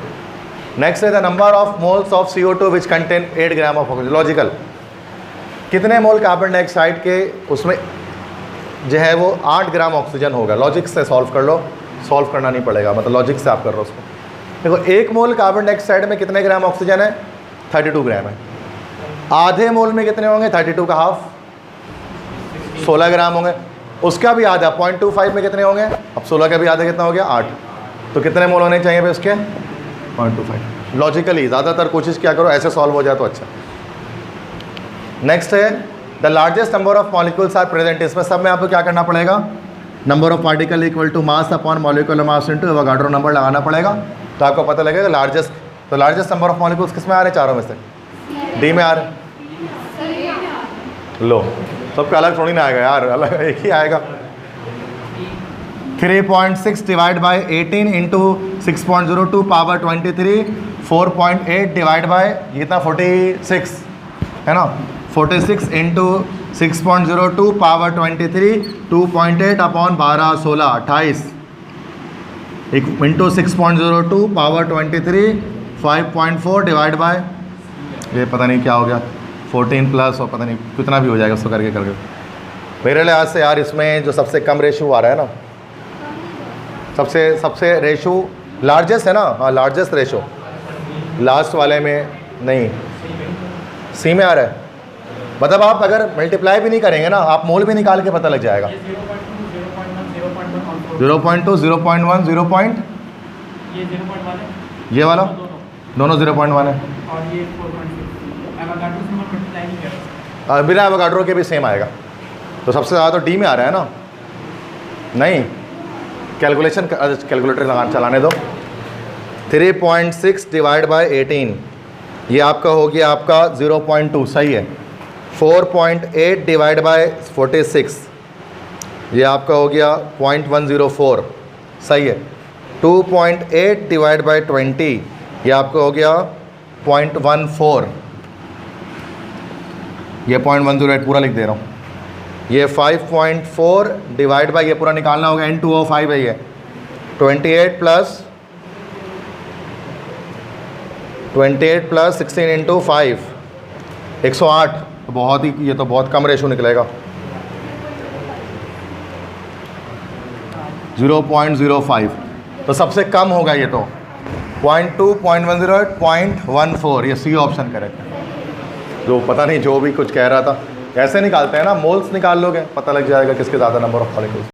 नेक्स्ट है the number of moles of CO2 which contain 8 gram of oxygen. Logical, कितने मोल कार्बन डाइऑक्साइड के उसमें जो है वो 8 ग्राम ऑक्सीजन होगा? लॉजिक से सॉल्व कर लो, सॉल्व करना नहीं पड़ेगा, मतलब लॉजिक से आप कर रहे हो उसको। देखो 1 मोल कार्बन डाइऑक्साइड में कितने ग्राम ऑक्सीजन है? 32 ग्राम है। आधे मोल में कितने होंगे? 32 का हाफ 16 ग्राम होंगे। उसका भी आधा 0.25 में कितने होंगे? अब 16 का भी आधा कितना हो गया? 8। तो कितने मोल होने चाहिए भाई उसके? 0.25। लॉजिकली ज़्यादातर कोशिश क्या करो ऐसे सॉल्व हो जाए तो अच्छा। नेक्स्ट है the largest number of molecules are present. इसमें सब में आपको क्या करना पड़ेगा? Number of particle equal to mass upon molecular mass into Avogadro number लगाना पड़ेगा, तो आपको पता लगेगा लार्जेस्ट। तो लार्जेस्ट नंबर ऑफ मॉलिक्यूल्स किस में आ रहे हैं? चारों में से डी में आ रहे हैं। लो सबका अलग थोड़ी ना आएगा यार, अलग एक ही आएगा। 3.6 divide by 18 into 6.02 power 23, 4.8 divide by ये कितना 46 है ना, 46 into 6.02 power 23, 2.8 upon 12 16 28 into 6.02 power 23, 5.4 divide by ये पता नहीं क्या हो गया 14 प्लस और पता नहीं कितना भी हो जाएगा उसको करके करके। मेरे लिहाज से यार इसमें जो सबसे कम रेशो आ रहा है ना, सबसे रेशो लार्जेस्ट है ना, हाँ लार्जेस्ट रेशो लास्ट वाले में नहीं, सी में आ रहा है। मतलब आप अगर मल्टीप्लाई भी नहीं करेंगे ना, आप मोल भी निकाल के पता लग जाएगा। 0.2 0.1 0 पॉइंट ये वाला दोनों 0.1 है, बिना एवोगाड्रो के भी सेम आएगा। तो सबसे ज़्यादा तो डी में आ रहा है ना, नहीं कैलकुलेशन कैलकुलेटर चलाने दो। 3.6 डिवाइड बाय 18 ये आपका हो गया आपका 0.2 सही है। 4.8 डिवाइड बाय 46 ये आपका हो गया 0.104 सही है। 2.8 डिवाइड बाय 20 ये आपका हो गया 0.14, ये 0.108 पूरा लिख दे रहा हूँ। ये 5.4 डिवाइड बाय ये पूरा निकालना होगा, N2O5 है ये 28 प्लस 16 इंटू 5 108। तो बहुत ही ये तो बहुत कम रेशो निकलेगा। 0.05 तो सबसे कम होगा ये तो 0.2 0.108 0.14 ये सी ऑप्शन करेक्ट है। जो पता नहीं जो भी कुछ कह रहा था ऐसे निकालते हैं ना, मोल्स निकाल लोगे पता लग जाएगा किसके ज़्यादा नंबर ऑफ मॉलिक्यूल्स।